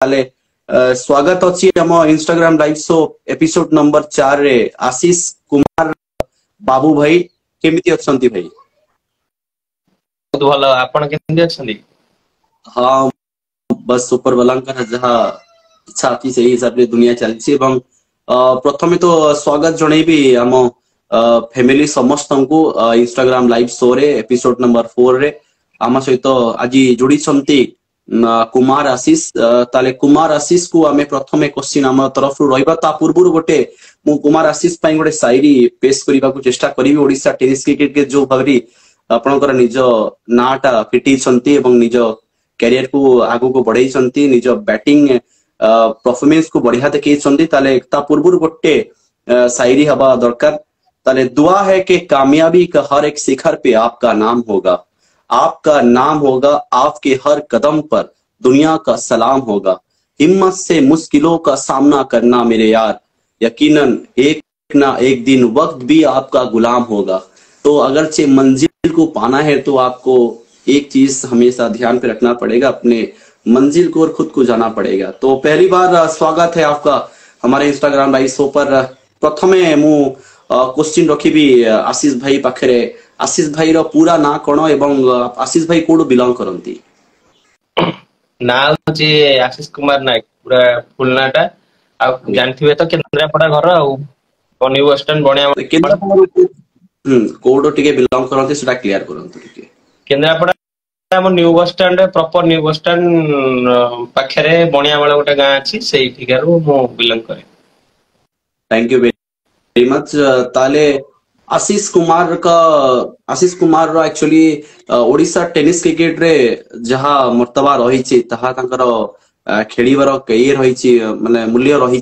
ताले स्वागत अछि हम Instagram live show episode number 4 रे आशीष कुमार बाबू भाई केमिति अछंती भाई। बहुत भलो आपण केमिति अछंती। हाँ बस सुपर बलांकर जहा इच्छा थी सही हिसाब रे दुनिया चलछि एवं प्रथमे तो स्वागत जणैबी हम फैमिली समस्त को इंस्टाग्राम लाइव शो रे एपिसोड नंबर 4 रे आम सहित आज जोड़ी छंती कुमार आशीष ताले कुमार आशीष को आमे प्रथमे क्वेश्चन आम तरफ रहिबा ता पूर्व गोटे मु कुमार आशीष पई गोटे शायरी पेश करबा को चेष्टा करिवि। ओडिसा टेनिस क्रिकेट के जो भाबरी आपनकर निज नाटा फिटी छंती एवं निज कैरियर को आगु को बढ़ाई छंती निज बैटिंग परफॉर्मेंस को बढ़िया देखै छंती ताले ता पूर्व गोटे शायरी हवा दरकार। ताले दुआ है कि कामयाबी का हर एक शिखर पे आपका नाम होगा, आपका नाम होगा, आपके हर कदम पर दुनिया का सलाम होगा। हिम्मत से मुश्किलों का सामना करना मेरे यार, यकीनन एक ना एक दिन वक्त भी आपका गुलाम होगा। तो अगरचे मंजिल को पाना है तो आपको एक चीज हमेशा ध्यान पे रखना पड़ेगा, अपने मंजिल को और खुद को जाना पड़ेगा। तो पहली बार स्वागत है आपका हमारे इंस्टाग्राम लाइव शो पर। प्रथमे मु क्वेश्चन रखी आशीष भाई पाखे। आशीष भाई रो पूरा ना कौन एवं आशीष भाई कोड बिलोंग करती? ना होची आशीष कुमार नायक पूरा फुल नाटा आ जानथिबे तो केंद्रापड़ा घर आ न्यू बस स्टैंड बणिया केंद्रापड़ा कोड टिके बिलोंग करती सेटा क्लियर करंतु टिके। केंद्रापड़ा हम new bus stand proper new bus stand पाखरे बणिया वाला गोटे गां अछि सेही ठिकारू मु बिलोंग करे। Thank you very much. ताले आशीष कुमार रो एक्चुअली ओडिसा टेनिस क्रिकेट रे जहा मर्तबा रही तहा खेलिबार कैरियर रही माने मूल्य रही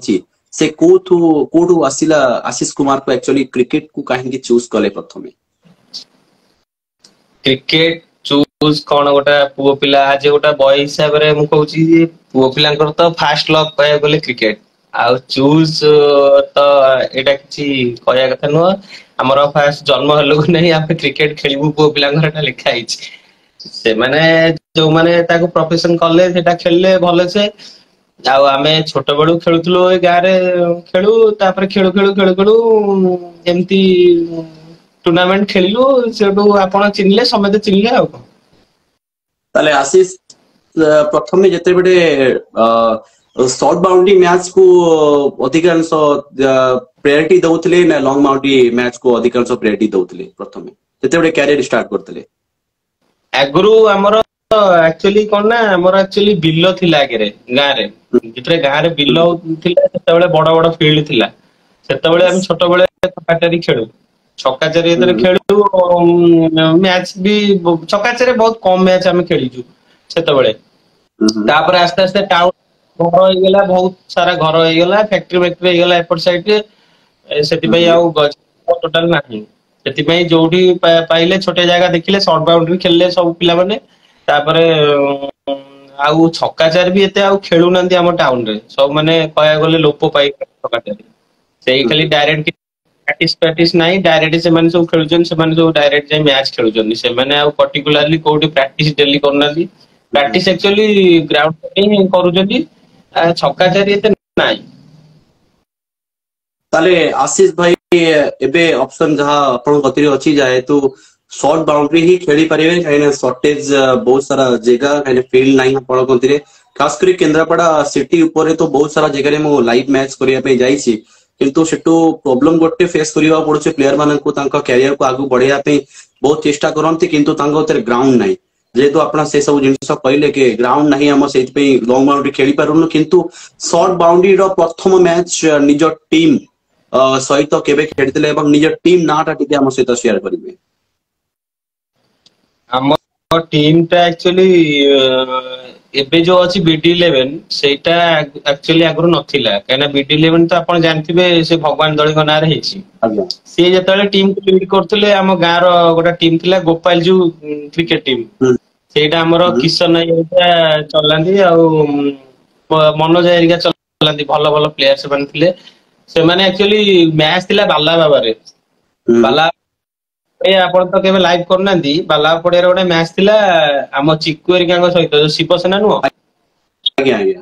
से कोठू आसिला आशीष कुमार को एक्चुअली क्रिकेट को काहे चूज कले प्रथमे? क्रिकेट चूज कोन गोटा पुओ पिला आज गोटा बॉय हिसाब रे मु कहूची जे पुओ पिलांकर तो फास्ट लव कहय बोले क्रिकेट आ चूज तो एटा किछि कहया कथा न हमर फास्ट जन्म हलो नहीं आप क्रिकेट खेलबू पुओ पिलांकर एटा लिखा हिच से माने जो माने ताको प्रोफेशन करले सेटा खेलले भले से आ आमे छोट बडू खेलुतलो ए गारे खेलू तापर खेलू एमती टूर्नामेंट खेलिलु सेटू आपण चिनले समेत चिनले आ ताले आशीष प्रथमे जते बडे शॉर्ट बाउंड्री मैच को अधिकांश प्रायोरिटी दउतले ना लॉन्ग बाउंड्री मैच को अधिकांश प्रायोरिटी दउतले प्रथमे जते बडे कैरियर स्टार्ट करतले? एगुरु हमर एक्चुअली कोन ना हमर एक्चुअली बिल्लो थिला आगे रे गां रे जितरे गां रे बिल्लो थिला सेते बडे बड़ फील्ड थिला सेते बडे हम छोट बडे काटारी खेलु छक्का चारी इधर खेलु मैच भी छक्का चारी बहुत कम मैच हम खेलिजु सेते बडे। तापर आस्ते आस्ते टाउन घर हो गेला बहुत सारा घर हो गेला फैक्ट्री हो गेला एपट साइड रे सेति पई आउ टोटल नाही सेति पई जोठी पाइले छोटे जगह देखिले शॉर्ट बाउंड्री खेलले सब पिला माने तापर आउ छक्का चार भी एते आउ खेलु नंदी हम टाउन रे सब माने कहया गले लोप पाई छक्का चार सेही खाली डायरेक्ट प्रैक्टिस नहीं डायरेक्ट से माने सब खेलुजन से माने सब डायरेक्ट जे मैच खेलुजन से माने आउ पर्टिकुलरली कोठी प्रैक्टिस डेली करनादी प्रैक्टिस एक्चुअली ग्राउंड पे करूजदी छक्का चारी एते नाही। ताले आशीष भाई एबे ऑप्शन जहा आपण गतिरे अछि जाय तो शॉर्ट बाउंड्री ही खेली परिबे काहे शॉर्टेज बहुत सारा जगह काहे फील्ड नाही आपण गतिरे खास करी केंद्रापड़ा सिटी ऊपर तो बहुत सारा जगह रे मो लाइव मैच करिया पे जाईछि किंतु सेटू प्रॉब्लम गोटे फेस करिवा पड़ुचे प्लेयर मानन को तांका कैरियर को आगु बढ़िया पे बहुत चेष्टा करंती किंतु तांका उतर ग्राउंड नाही जेतु आपना से सब जिनिस कहले के ग्राउंड नाही हम सेति पे लॉन्ग बाउंड्री खेली पारुनु किंतु शॉर्ट बाउंड्री रो प्रथम मैच निज टीम सहित केबे खेलतिले एवं निज टीम नाटा टिके हम सहित शेयर करिवे? हम टीम टा एक्चुअली एबे जो अछि BD11 सेटा एक्चुअली आगु नथिला काना BD11 तो आपण जानथिबे से भगवान दळी गना रे हेछि से जतले टीम को लीड करथले हम गां रो गोटा टीम थिला गोपाल जू क्रिकेट टीम सेटा हमरो किशन एटा चलांदी आ मनोज एरिया चलांदी भलो भलो प्लेयर से बनथिले से माने एक्चुअली मैच थिला बाला बाबा रे बाला ए आपण तो केबे लाइव करनांदी बाला पड़े रे गोटे मैच थिला हम चिक्कू एरिका सहित शिवसेना नु आज्ञा आज्ञा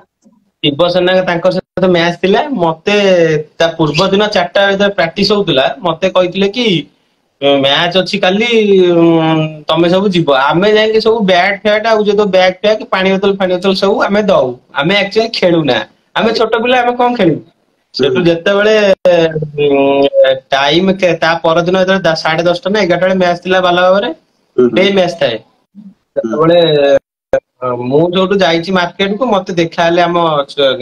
ଶିବସେନା ତାଙ୍କ ସହିତ ମ୍ୟାଚ୍ ଥିଲା। ମତେ ତା ପୂର୍ବ ଦିନ 4ଟା ବେଳେ ପ୍ରାକ୍ଟିସ ହଉଥିଲା ମତେ କହିଥିଲେ କି ମ୍ୟାଚ୍ ଅଛି କାଲି, ତମେ ସବୁ ଯିବ। ଆମେ ଯାଇକି ସବୁ ବ୍ୟାଟ୍ ଫ୍ୟାଟ୍ ଆଉ ଯୋଉ ବ୍ୟାଗ୍ ଫ୍ୟାଗ୍ ପାଣି ବୋତଲ ଫାଣି ବୋତଲ ସବୁ ଆମେ ଦଉ। ଆମେ ଆକ୍ଚୁଆଲି ଖେଳୁନା, ଆମେ ଛୋଟ ପିଲା, ଆମେ କଣ ଖେଳିବୁ। ସେଠୁ ଯେତେବେଳେ ଟାଇମ ତା ପରଦିନ ଯେତେବେଳେ 10:30 ନା 11ଟା ବେଳେ ମ୍ୟାଚ୍ ଥିଲା ବାଲାବାବରେ, ଡେ ମ୍ୟାଚ୍ ଥାଏ। ସେତେବେଳେ ମୁଁ ଯୋଉଠୁ ଯାଇଛି ମାର୍କେଟ କୁ, ମତେ ଦେଖାହେଲେ ଆମ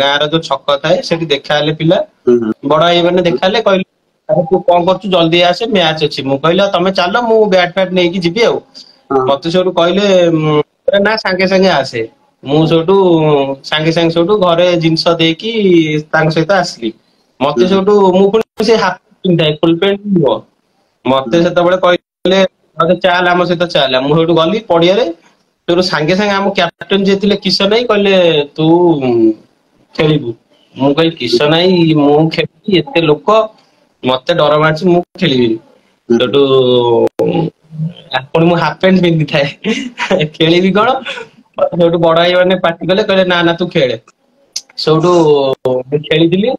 ଗାଁର ଯୋଉ ଛକ ଥାଏ ସେଠି ଦେଖାହେଲେ ପିଲା, ବଡ ଭାଇ ମାନେ ଦେଖାହେଲେ, କହିଲେ ତୁ କଣ କରୁଛୁ ଜଲ୍ଦି ଆସେ ମ୍ୟାଚ୍ ଅଛି। ମୁଁ କହିଲି ତମେ ଚାଲ, ମୁଁ ବ୍ୟାଟ୍ ଫ୍ୟାଟ୍ ନେଇକି ଯିବି ଆଉ। ମତେ ସେଇଠୁ କହିଲେ ନା ସାଙ୍ଗେ ସାଙ୍ଗେ ଆସେ। ମୁଁ ସେଇଠୁ ସାଙ୍ଗେ ସାଙ୍ଗେ ସେଇଠୁ ଘରେ ଜିନିଷ ଦେଇକି ତାଙ୍କ ସହିତ ଆସିଲି। ମତେ ସେଇଠୁ ମୁଁ ପୁଣି ସେ ହାଫ୍ ପିନ୍ଧେ ଫୁଲ୍ ପ୍ୟାଣ୍ଟ ନୁହଁ। ମତେ ସେତେବେଳେ କହିଲେ ଚାଲ ଆମ ସହିତ ଚାଲ। ମୁଁ ସେଇଠୁ ଗଲି ପଡିଆରେ। ସେଠୁ ସାଙ୍ଗେ ସାଙ୍ଗେ ଆମ କ୍ୟାପ୍ଟେନ ଯିଏ ଥିଲେ କିଶନ ଭାଇ କହିଲେ ତୁ ଖେଳିବୁ। ମୁଁ କହିଲି କିଶନ ଭାଇ ମୁଁ ଖେଳିବି, ଏତେ ଲୋକ ମତେ ଡର ମାଡୁଛି, ମୁଁ ଖେଳିବିନି। ସେଠୁ ପୁଣି ମୁଁ ହାଫ୍ ପ୍ୟାଣ୍ଟ ପିନ୍ଧିଥାଏ, ଖେଳିବି କଣ। ସେଇଠୁ ବଡ ଭାଇ ମାନେ ପାଟି କଲେ, କହିଲେ ନା ନା ତୁ ଖେଳେ। ସେଇଠୁ ମୁଁ ଖେଳିଥିଲି।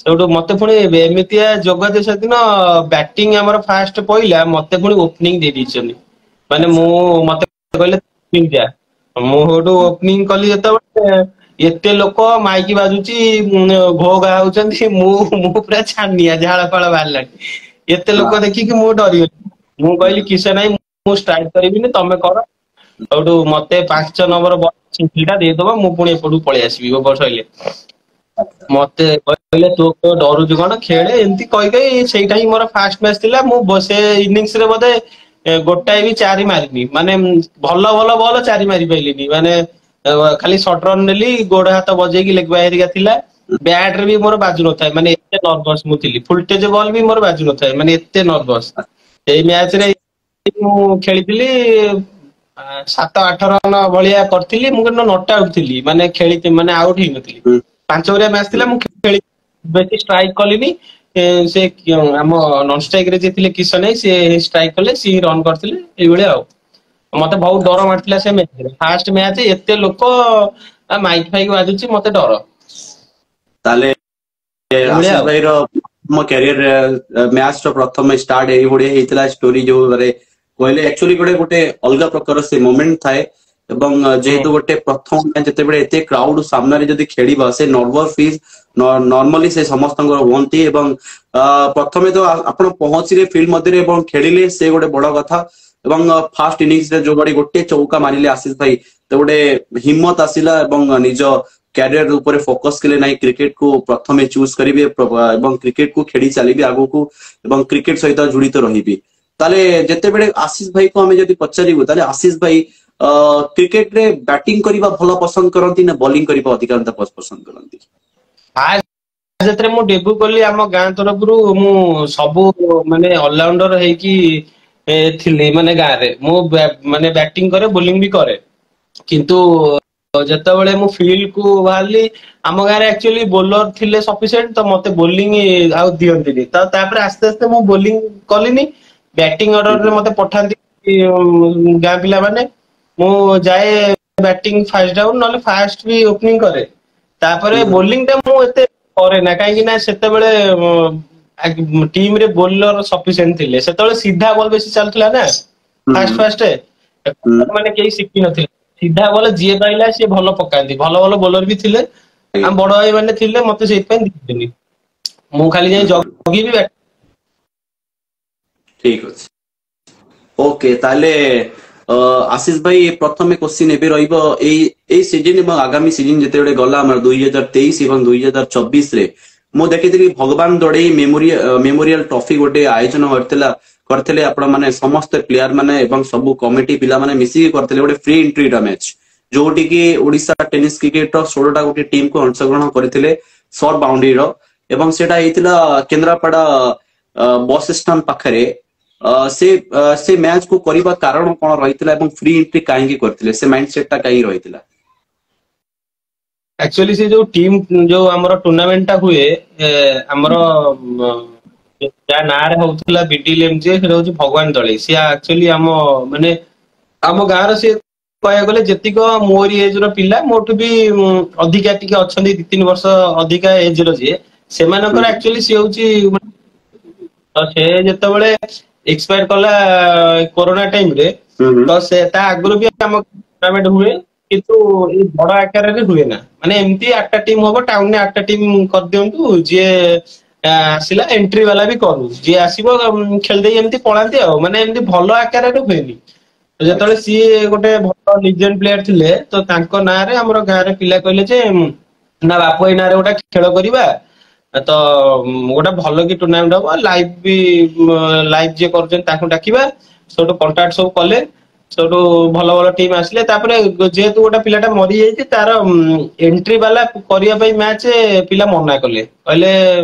ସେଇଠୁ ମତେ ପୁଣି ଏମିତିଆ ଯୋଗ ଯେ ସେଦିନ ବ୍ୟାଟିଂ ଆମର ଫାଷ୍ଟ ପଇଲା, ମତେ ପୁଣି ଓପନିଂ ଦେଇ ଦେଇଛନ୍ତି। ମାନେ ମତେ କହିଲେ ଯା। ମୁଁ ସେଇଠୁ ଓପନିଂ କଲି ଯେତେବେଳେ, ଏତେ ଲୋକ ମାଇକି ବାଜୁଛି, ଘୋ ଘା ହଉଛନ୍ତି, ମୁଁ ପୁରା ଛାନିଆ, ଝାଳ ଫାଳ ବାହାରିଲାଣି। ଏତେ ଲୋକ ଦେଖିକି ମୁଁ ଡରିଗଲି। ମୁଁ କହିଲି କିଶନ ଭାଇ ମୁଁ ଷ୍ଟ୍ରାଇକ୍ କରିବିନି, ତମେ କର। ସେଇଠୁ ମତେ 5 ନମ୍ବର ବଲ୍ ଟା ଦେଇଦବ, ମୁଁ ପୁଣି ଏପଟକୁ ପଳେଇ ଆସିବି ଓଭର ସଇଲେ। ମତେ କହିଲେ ତୁ ଡରୁଛୁ କଣ, ଖେଳେ। ଏମିତି କହି ସେଇଟା ହିଁ ମୋର ଫାଷ୍ଟ ମ୍ୟାଚ୍ ଥିଲା। ମୁଁ ସେ ଇନିଂସରେ ବୋଧେ ଗୋଟାଏ ବି 4 ମାରିନି। ମାନେ ଭଲ ଭଲ ବଲ 4 ମାରି ପାଇଲିନି। ମାନେ ଖାଲି ସର୍ଟ ରନ୍ ନେଲି, ଗୋଡ ହାତ ବଜେଇକି ଲେଗ ବାଇ ହେରିକା ଥିଲା। ବ୍ୟାଟ ରେ ବି ମୋର ବାଜୁ ନଥାଏ, ମାନେ ଏତେ ନର୍ଭସ ମୁଁ ଥିଲି। ଫୁଲଟେଜ ବଲ୍ ବି ମୋର ବାଜୁ ନଥାଏ, ମାନେ ଏତେ ନର୍ଭସ। ଏଇ ମ୍ୟାଚ୍ ରେ ମୁଁ ଖେଳିଥିଲି 7-8 ରନ ଭଳିଆ କରିଥିଲି। ମୁଁ କିନ୍ତୁ ନଟ୍ ଆଉଟ୍ ଥିଲି, ମାନେ ମାନେ ଆଉଟ୍ ହେଇନଥିଲି। 5 ଓଭରିଆ ମ୍ୟାଚ୍ ଥିଲା, ମୁଁ ଖେଳି ବେଶୀ ଷ୍ଟ୍ରାଇକ୍ କଲିନି। ସେ ଆମ ନନଷ୍ଟ୍ରାଇକ୍ ରେ ଯିଏ ଥିଲେ କିଶନ ଭାଇ, ସିଏ ଷ୍ଟ୍ରାଇକ୍ କଲେ, ସିଏ ରନ୍ କରିଥିଲେ। ଏଇଭଳିଆ ଆଉ। ମତେ ବହୁତ ଡର ମାଡିଥିଲା ସେ ମ୍ୟାଚ୍ ରେ। ଫାଷ୍ଟ ମ୍ୟାଚ୍ ଏତେ ଲୋକ, ମାଇକ୍ ଫାଇକ୍ ବାଜୁଛି, ମତେ ଡର। ତାହେଲେ ଏଇଭଳିଆ ଆଶିଷ ଆଉ। ଭାଇର ମୋ କ୍ୟାରିୟର ମ୍ୟାଚ୍ ର ପ୍ରଥମେ ଷ୍ଟାର୍ଟ ଏଇଭଳିଆ ହେଇଥିଲା। ଷ୍ଟୋରି ଯୋଉ କହିଲେ ଆକ୍ଚୁଆଲି ଗୋଟେ ଅଲଗା ପ୍ରକାର ସେ ମୋମେଣ୍ଟ ଥାଏ। ଏବଂ ଯେହେତୁ ଗୋଟେ ପ୍ରଥମ ମ୍ୟାଚ୍, ଯେତେବେଳେ ଏତେ କ୍ରାଉଡ ସାମ୍ନାରେ ଯଦି ଖେଳିବ, ସେ ନର୍ଭସ ଫିଲ୍ ନର୍ମାଲି ସେ ସମସ୍ତଙ୍କର ହୁଅନ୍ତି। ଏବଂ ପ୍ରଥମେ ତ ଆପଣ ପହଞ୍ଚିଲେ ଫିଲ୍ଡ ମଧ୍ୟରେ ଏବଂ ଖେଳିଲେ, ସେ ଗୋଟେ ବଡ କଥା। ଏବଂ ଫାଷ୍ଟ ଇନିଂସରେ ଯୋଉ ଗୋଟେ ଚୌକା ମାରିଲେ ଆଶିଷ ଭାଇ, ତ ଗୋଟେ ହିମ୍ମତ ଆସିଲା ଏବଂ ନିଜ କ୍ୟାରିୟର ଉପରେ ଫୋକସ କଲେ, ନାହିଁ କ୍ରିକେଟ କୁ ପ୍ରଥମେ ଚୁଜ୍ କରିବେ ଏବଂ କ୍ରିକେଟ କୁ ଖେଳି ଚାଲିବେ ଆଗକୁ, ଏବଂ କ୍ରିକେଟ ସହିତ ଜଡିତ ରହିବେ। ତାହେଲେ ଯେତେବେଳେ ଆଶିଷ ଭାଇକୁ ଆମେ ଯଦି ପଚାରିବୁ, ତାହେଲେ ଆଶିଷ ଭାଇ କ୍ରିକେଟରେ ବ୍ୟାଟିଂ କରିବା ଭଲ ପସନ୍ଦ କରନ୍ତି ନା ବୋଲିଂ କରିବା ଅଧିକାଂଶ ପସନ୍ଦ କରନ୍ତି? ସେଥିରେ ମୁଁ ଡେବ୍ୟୁ କଲି ଆମ ଗାଁ ତରଫରୁ। ମୁଁ ସବୁ ମାନେ ଅଲରାଉଣ୍ଡର ହେଇକି ଥିଲି, ମାନେ ଗାଁରେ ମୁଁ ମାନେ ବ୍ୟାଟିଂ କରେ, ବୋଲିଂ ବି କରେ। କିନ୍ତୁ ଯେତେବେଳେ ମୁଁ ଫିଲ୍ଡ କୁ ବାହାରିଲି, ଆମ ଗାଁରେ ଆକ୍ଚୁଆଲି ବୋଲର ଥିଲେ ସଫିସିଏଣ୍ଟ, ତ ମତେ ବୋଲିଂ ଆଉ ଦିଅନ୍ତିନି। ତାପରେ ଆସ୍ତେ ଆସ୍ତେ ମୁଁ ବୋଲିଂ କଲିନି। ବ୍ୟାଟିଂ ଅର୍ଡରରେ ମତେ ପଠାନ୍ତି ଗାଁ ପିଲାମାନେ। ମୁଁ ଯାଏ ବ୍ୟାଟିଂ ଫାର୍ଷ୍ଟ ଡାଉନ୍, ନହେଲେ ଫାଷ୍ଟ ବି ଓପନିଂ କରେ। ତାପରେ ବୋଲିଂ ଟା ମୁଁ ଏତେ କରେ ନା, କାହିଁକି ନା ସେତେବେଳେ ଟିମ ରେ ବୋଲର ସଫିସିଏଣ୍ଟ ଥିଲେ। ସେତେବେଳେ ସିଧା ବଲ୍ ବେଶୀ ଚାଲୁଥିଲା ନା ଫାଷ୍ଟ ମାନେ କେହି ଶିଖିନଥିଲେ। ସିଧା ବଲ୍ ଯିଏ ପାଇଲା ସିଏ ଭଲ ପକାନ୍ତି, ଭଲ ଭଲ ବୋଲର ବି ଥିଲେ। ଆମ ବଡ ଭାଇ ମାନେ ଥିଲେ, ମତେ ସେଇଥିପାଇଁ ଦିଅନ୍ତିନି। ମୁଁ ଖାଲି ଯାଇ ଜଗିବି। ଠିକ ଅଛି, ଓକେ। ତାହେଲେ ଆଶିଷ ଭାଇ, ପ୍ରଥମେ କୋଶ୍ଚିନ୍ ଏବେ ରହିବ, ଏଇ ସିଜିନ୍ ଏବଂ ଆଗାମୀ ସିଜିନ୍ ଯେତେବେଳେ ଗଲା ଆମର 2023 ଏବଂ 2024 ରେ, ମୁଁ ଦେଖିଥିଲି ଭଗବାନ ଦଡେଇ ମେମୋରିଆଲ ଟ୍ରଫି ଗୋଟେ ଆୟୋଜନ କରିଥିଲେ ଆପଣ ମାନେ ସମସ୍ତ ପ୍ଲେୟାର ମାନେ ଏବଂ ସବୁ କମିଟି ପିଲାମାନେ ମିଶିକି କରିଥିଲେ ଗୋଟେ ଫ୍ରି ଏଣ୍ଟ୍ରି ମ୍ୟାଚ୍, ଯୋଉଠି କି ଓଡିଶା ଟେନିସ କ୍ରିକେଟ ର 16ଟା ଗୋଟେ ଟିମ୍ କୁ ଅଂଶଗ୍ରହଣ କରିଥିଲେ ସର୍ଟ ବାଉଣ୍ଡ୍ରିର। ଏବଂ ସେଇଟା ହେଇଥିଲା କେନ୍ଦ୍ରାପଡା ବସ୍ ଷ୍ଟାଣ୍ଡ ପାଖରେ। ସେ ମ୍ୟାଚ୍ କୁ କରିବା କାରଣ କଣ ରହିଥିଲା ଏବଂ ଫ୍ରି ଏଣ୍ଟ୍ରି କାହିଁକି କରିଥିଲେ, ସେ ମାଇଣ୍ଡ ସେଟ୍ ଟା କାହିଁକି ରହିଥିଲା? ଆକ୍ଚୁଆଲି ସେ ଯୋଉ ଟିମ୍, ଯୋଉ ଆମର ଟୁର୍ଣ୍ଣାମେଣ୍ଟ ଟା ହୁଏ, ଆମର ଯାହା ନାଁରେ ହଉଥିଲା ବିଡିଲେମ୍, ସେଟା ହଉଛି ଭଗବାନ ଦଳେଇ। ସିଏ ଆକ୍ଚୁଆଲି ଆମ ମାନେ ଆମ ଗାଁର ସିଏ କହିବାକୁ ଗଲେ ଯେତିକ ମୋରି ଏଜ ର ପିଲା ମୋଠୁ ବି ଅଧିକା ଟିକେ ଅଛନ୍ତି 2-3 ବର୍ଷ ଅଧିକା ଏଜ ର ଯିଏ ସେମାନଙ୍କର ଆକ୍ଚୁଆଲି ସିଏ ହଉଛି ତ ସେ ଯେତେବେଳେ ଏକ୍ସପାୟାର କଲା କୋରୋନା ଟାଇମ ରେ ତ ସେ ତା ଆଗରୁ ବି ଆମ ଟୁର୍ଣ୍ଣାମେଣ୍ଟ ହୁଏ କିନ୍ତୁ ଏଇ ବଡ ଆକାରରେ ହୁଏ ନା ମାନେ ଏମିତି 8ଟା ଟିମ୍ ହବ ଟାଉନରେ 8ଟା ଟିମ୍ କରିଦିଅନ୍ତୁ ଯିଏ ଆସିଲା ଏଣ୍ଟ୍ରି ବାଲା ବି କରୁ ଯିଏ ଆସିବ ଖେଳିଦେଇ ଏମିତି ପଳାନ୍ତି ଆଉ ମାନେ ଏମିତି ଭଲ ଆକାରରେ ହୁଏନି ଯେତେବେଳେ ସିଏ ଗୋଟେ ଭଲ ଲିଜେଣ୍ଡ ପ୍ଲେୟାର ଥିଲେ ତ ତାଙ୍କ ନାଁରେ ଆମର ଗାଁରେ ପିଲା କହିଲେ ଯେ ନା ବାପୁ ଏଇ ନାଁରେ ଗୋଟେ ଖେଳ କରିବା ତ ଗୋଟେ ଭଲ କି ଟୁର୍ଣ୍ଣାମେଣ୍ଟ ହବ ଲାଇଭ ବି ଲାଇଭ ଯିଏ କରୁଛନ୍ତି ତାଙ୍କୁ ଡାକିବା ସେଠୁ କଣ୍ଟାକ୍ଟ ସବୁ କଲେ ସେଠୁ ଭଲ ଭଲ ଟିମ୍ ଆସିଲେ ତାପରେ ଯେହେତୁ ଗୋଟେ ପିଲାଟା ମରିଯାଇଛି ତାର ଏଣ୍ଟ୍ରି ବାଲା କରିବା ପାଇଁ ମ୍ୟାଚ୍ ପିଲା ମନା କଲେ କହିଲେ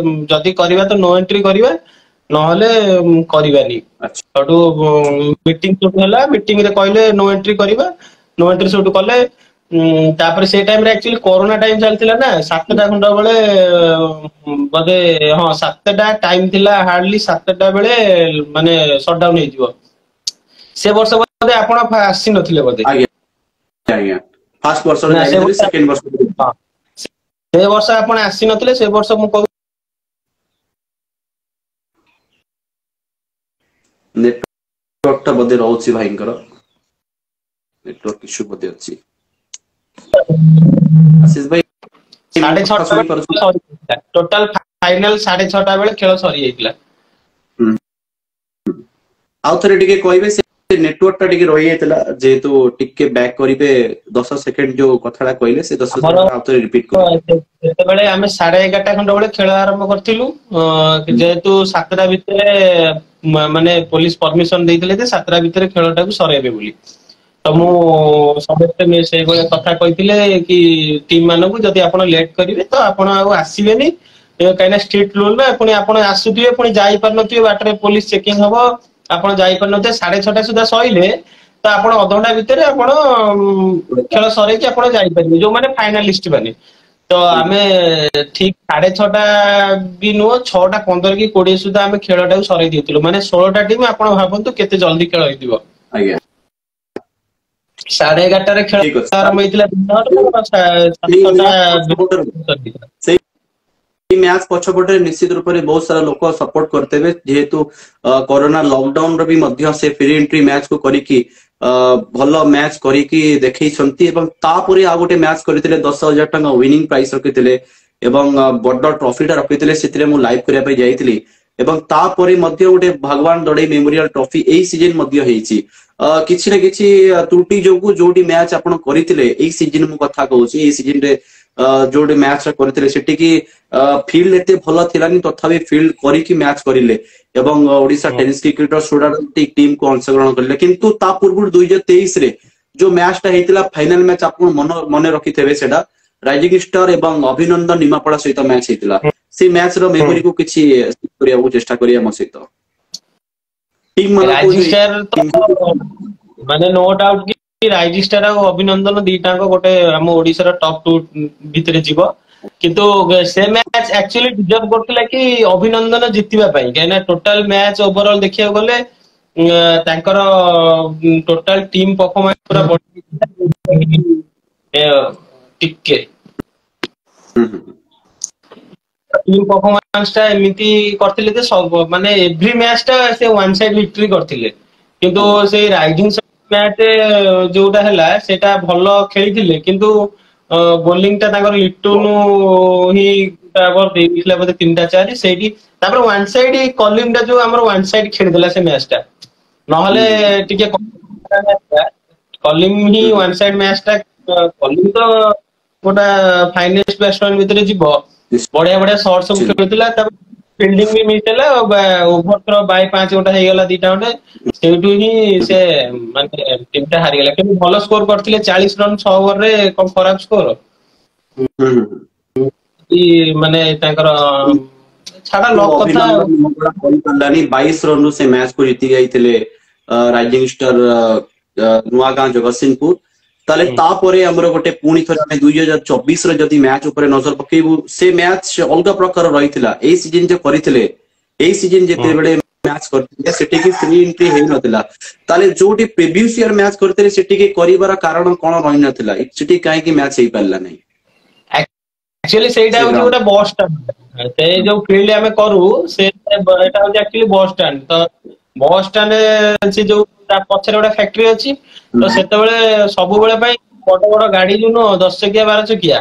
ଯଦି କରିବା ତ ନୋ ଏଣ୍ଟ୍ରି କରିବା ନହେଲେ କରିବାନି ସେଠୁ ମିଟିଂ ସବୁ ହେଲା ମିଟିଂ ରେ କହିଲେ ନୋ ଏଣ୍ଟ୍ରି କରିବା ନୋ ଏଣ୍ଟ୍ରି ସେଠୁ କଲେ ତାପରେ ସେଇ ଟାଇମରେ ଆକ୍ଚୁଆଲି କରୋନା ଟାଇମ ଚାଲିଥିଲା ନା 7ଟା ଖଣ୍ଡ ବେଳେ ବୋଧେ ହଁ 7ଟା ଟାଇମ ଥିଲା ହାର୍ଡଲି 7ଟା ବେଳେ ମାନେ ସଟଡାଉନ ହେଇଯିବ ସେ ବର୍ଷ ବୋଧେ ଆପଣ ଆସି ନଥିଲେ ବୋଧେ ଆଜ୍ଞା ଫାର୍ଷ୍ଟ ବର୍ଷ ନା ସେ ଯାଇଥିଲି ସେକେଣ୍ଡ ବର୍ଷ ସେ ବର୍ଷ ଆପଣ ଆସି ନଥିଲେ ସେ ବର୍ଷ ମୁଁ କହୁ ନେଟୱାର୍କ ଟା ବୋଧେ ରହୁଛି ଭାଇଙ୍କର ନେଟୱାର୍କ ଇସ୍ୟୁ ବୋଧେ ଅଛି ଆଶିଷ ଭାଇ 6:30 ବେଳେ ସରିଯାଇଥିଲା ଟୋଟାଲ ଫାଇନାଲ 6:30 ବେଳେ ଖେଳ ସରିଯାଇଥିଲା ଆଉ ଥରେ ଟିକେ କହିବେ ସେ ନେଟୱାର୍କ ଟା ଟିକେ ରହିଯାଇଥିଲା ଯେହେତୁ ଟିକେ ବ୍ୟାକ୍ କରିବେ 10 ସେକେଣ୍ଡ ଯୋଉ କଥାଟା କହିଲେ ସେ 10 ସେକେଣ୍ଡ ଆଉ ଥରେ ରିପିଟ୍ କରିବେ ଯେତେବେଳେ ଆମେ 11:30 ଖଣ୍ଡ ବେଳେ ଖେଳ ଆରମ୍ଭ କରିଥିଲୁ ଯେହେତୁ 7ଟା ଭିତରେ ମାନେ ପୋଲିସ ପରମିଶନ ଦେଇଥିଲେ ଯେ 7ଟା ଭିତରେ ଖେଳଟାକୁ ସରେଇବେ ବୋଲି ତ ମୁଁ ସମସ୍ତେ ସେଇଭଳିଆ କଥା କହିଥିଲେ କି ଟିମ୍ ମାନଙ୍କୁ ଯଦି ଆପଣ ଲେଟ୍ କରିବେ ତ ଆପଣ ଆଉ ଆସିବେନି କାହିଁକିନା ଷ୍ଟ୍ରିଟ୍ ରୁଲ ନା ପୁଣି ଆପଣ ଆସୁଥିବେ ପୁଣି ଯାଇପାରୁନଥିବେ ବାଟରେ ପୋଲିସ ଚେକିଂ ହବ ଆପଣ ଯାଇପାରୁନଥିବେ 6:30 ସୁଦ୍ଧା ସଇଲେ ତ ଆପଣ ଅଧଘଣ୍ଟା ଭିତରେ ଆପଣ ଖେଳ ସରେଇକି ଆପଣ ଯାଇପାରିବେ ଯୋଉମାନେ ଫାଇନାଲିଷ୍ଟ ମାନେ ତ ଆମେ ଠିକ 6:30 ବି ନୁହଁ 6:15 କି 20 ସୁଦ୍ଧା ଆମେ ଖେଳଟାକୁ ସରେଇ ଦେଇଥିଲୁ ମାନେ 16ଟା ଟିମ୍ ଆପଣ ଭାବନ୍ତୁ କେତେ ଜଲ୍ଦି ଖେଳ ହେଇଥିବ ଆଜ୍ଞା 11:30ରେ ଖେଳ ଠିକ ଅଛି ଆରମ୍ଭ ହେଇଥିଲା ସେଇ ମ୍ୟାଚ୍ ପଛପଟେ ନିଶ୍ଚିତ ରୂପରେ ବହୁତ ସାରା ଲୋକ ସପୋର୍ଟ କରିଥିବେ ଯେହେତୁ କରୋନା ଲକଡାଉନ ର ବି ମଧ୍ୟ ସେ ଫ୍ରି ଏଣ୍ଟ୍ରି ମ୍ୟାଚ୍ କୁ କରିକି ଭଲ ମ୍ୟାଚ୍ କରିକି ଦେଖେଇଛନ୍ତି ଏବଂ ତାପରେ ଆଉ ଗୋଟେ ମ୍ୟାଚ୍ କରିଥିଲେ 10,000 ଟଙ୍କା ୱିନିଂ ପ୍ରାଇସ୍ ରଖିଥିଲେ ଏବଂ ବଡ ଟ୍ରଫିଟା ରଖିଥିଲେ ସେଥିରେ ମୁଁ ଲାଇଭ୍ କରିବା ପାଇଁ ଯାଇଥିଲି ଏବଂ ତାପରେ ମଧ୍ୟ ଗୋଟେ ଭଗବାନ ଦଡେଇ ମେମୋରିଆଲ ଟ୍ରଫି ଏଇ ସିଜନ ମଧ୍ୟ ହେଇଛି କିଛି ନା କିଛି ତ୍ରୁଟି ଯୋଗୁ ଯୋଉଠି ମ୍ୟାଚ୍ ଆପଣ କରିଥିଲେ ଏଇ ସିଜନ ମୁଁ କଥା କହୁଛି ଏଇ ସିଜନରେ ଯୋଉଠି ମ୍ୟାଚ୍ କରିଥିଲେ ସେଠିକି ଫିଲ୍ଡ ଏତେ ଭଲ ଥିଲାନି ତଥାପି ଫିଲ୍ଡ କରିକି ମ୍ୟାଚ୍ କରିଲେ ଏବଂ Odisha tennis cricketer student team କୁ ଅଂଶଗ୍ରହଣ କରିଲେ କିନ୍ତୁ ତା ପୂର୍ବରୁ 2023ରେ ଯୋଉ ମ୍ୟାଚ୍ ଟା ହେଇଥିଲା ଫାଇନାଲ ମ୍ୟାଚ୍ ଆପଣ ମନେ ରଖିଥିବେ ସେଟା ରାଇଜିଂ ଷ୍ଟାର ଏବଂ ଅଭିନନ୍ଦନ ନିମାପଡା ସହିତ ମ୍ୟାଚ୍ ହେଇଥିଲା ସେ ମ୍ୟାଚ୍ ର ମେମୋରିକୁ କିଛି କରିବାକୁ ଚେଷ୍ଟା କରିବା ମୋ ସହିତ ଟିମ୍ ମାନଙ୍କୁ ମାନେ नो डाउट କି ରାଇଜିଂ ଷ୍ଟାର ଆଉ ଅଭିନନ୍ଦନ ଦିଟାଙ୍କ ଗୋଟେ ଆମ ଓଡିଶାର ଟପ୍ 2 ଭିତରେ ଯିବ କିନ୍ତୁ ସେ ମ୍ୟାଚ୍ ଆକ୍ଚୁଆଲି ଡିଜର୍ଭ କରୁଥିଲା କି ଅଭିନନ୍ଦନ ଜିତିବା ପାଇଁ କାହିଁକିନା ଟୋଟାଲ ମ୍ୟାଚ୍ ଓଭରଅଲ ଦେଖିବାକୁ ଗଲେ ତାଙ୍କର ଟୋଟାଲ ଟିମ୍ ପରଫରମାନ୍ସ ପୁରା ଟିକେ ଟିମ୍ ପରଫରମାନ୍ସ ଟା ଏମିତି କରିଥିଲେ ଯେ ମାନେ ଏଭ୍ରି ମ୍ୟାଚ୍ ଟା ସେ ୱାନ୍ ସାଇଡ୍ ଭିକ୍ଟରି କରିଥିଲେ କିନ୍ତୁ ସେଇ ରାଇଜିଂ ମ୍ୟାଚ୍ ଯୋଉଟା ହେଲା ସେଇଟା ଭଲ ଖେଳିଥିଲେ କିନ୍ତୁ ବୋଲିଂ ଟା ତାଙ୍କର ଲିଟୁନୁ ହିଁ ଦେଇଥିଲା ବୋଧେ 3ଟା 4 ସେଇଠି ତାପରେ ୱାନ୍ ସାଇଡ୍ କଲିଂ ଟା ଯୋଉ ଆମର ୱାନ୍ ସାଇଡ୍ ଖେଳିଦେଲା ସେ ମ୍ୟାଚ୍ ଟା ନହେଲେ ଟିକେ କଲିଂ ହିଁ ୱାନ୍ ସାଇଡ୍ ମ୍ୟାଚ୍ ଟା କଲିଂ ତ ଗୋଟା ଫାଇନାଲିଷ୍ଟ ବ୍ୟାଟ୍ସମ୍ୟାନ ଭିତରେ ଯିବ ବଢିଆ ବଢିଆ ସଟ୍ ସବୁ ଖେଳୁଥିଲା ତାପରେ ଫିଲ୍ଡିଂ ବି ମିଳିଥିଲା ଓଭର ଥ୍ରୋ ବାଇ 5 ଗୋଟେ ହେଇଗଲା 2ଟା ଖଣ୍ଡେ ସେଇଠୁ ହିଁ ସେ ମାନେ ଟିମ୍ ଟା ହାରିଗଲା କିନ୍ତୁ ଭଲ ସ୍କୋର କରିଥିଲେ 40 ରନ୍ 6 ଓଭରରେ କଣ ଖରାପ ସ୍କୋର ମାନେ ତାଙ୍କର ଛାଡ ଲକ୍ କଥା କରିପାରିଲାନି 22 ରନରୁ ସେ ମ୍ୟାଚ୍ କୁ ଜିତି ଯାଇଥିଲେ ରାଇଜିଂ ଷ୍ଟାର ନୂଆ ଗାଁ ଜଗତସିଂହପୁର ତାହେଲେ ତାପରେ ଆମର ଗୋଟେ ପୁଣି ଥରେ ଆମେ 2024ର ଯଦି ମ୍ୟାଚ୍ ଉପରେ ନଜର ପକେଇବୁ ସେ ମ୍ୟାଚ୍ ଅଲଗା ପ୍ରକାର ରହିଥିଲା ଏଇ ସିଜନ ଯୋଉ କରିଥିଲେ ଏଇ ସିଜନ ଯେତେବେଳେ ମ୍ୟାଚ୍ କରିଥିଲେ ସେଠିକି ଫ୍ରି ଏଣ୍ଟ୍ରି ହେଇନଥିଲା ତାହେଲେ ଯୋଉଠି ପ୍ରିଭିୟସ୍ ଇୟର ମ୍ୟାଚ୍ କରିଥିଲେ ସେଠିକି କରିବାର କାରଣ କଣ ରହିନଥିଲା ସେଠି କାହିଁକି ମ୍ୟାଚ୍ ହେଇପାରିଲା ନାହିଁ ଆକ୍ଚୁଆଲି ସେଇଟା ସେ ହଉଛି ଗ୍ରାଉଣ୍ଡ ଗୋଟେ ବସ୍ ଷ୍ଟାଣ୍ଡ ସେ ଯୋଉ ଫିଲ୍ଡ ଆମେ କରୁ ସେ ଏଇଟା ହଉଛି ଆକ୍ଚୁଆଲି ବସ୍ ଷ୍ଟାଣ୍ଡ ତ ବସ୍ ଷ୍ଟାଣ୍ଡ ସେ ଯୋଉ ତା ପଛରେ ଗୋଟେ ଫ୍ୟାକ୍ଟ୍ରି ଅଛି ତ ସେତେବେଳେ ସବୁବେଳେ ପାଇଁ ବଡ ବଡ ଗାଡି ଯୋଉ ନୁହଁ 10 ଚକିଆ 12 ଚକିଆ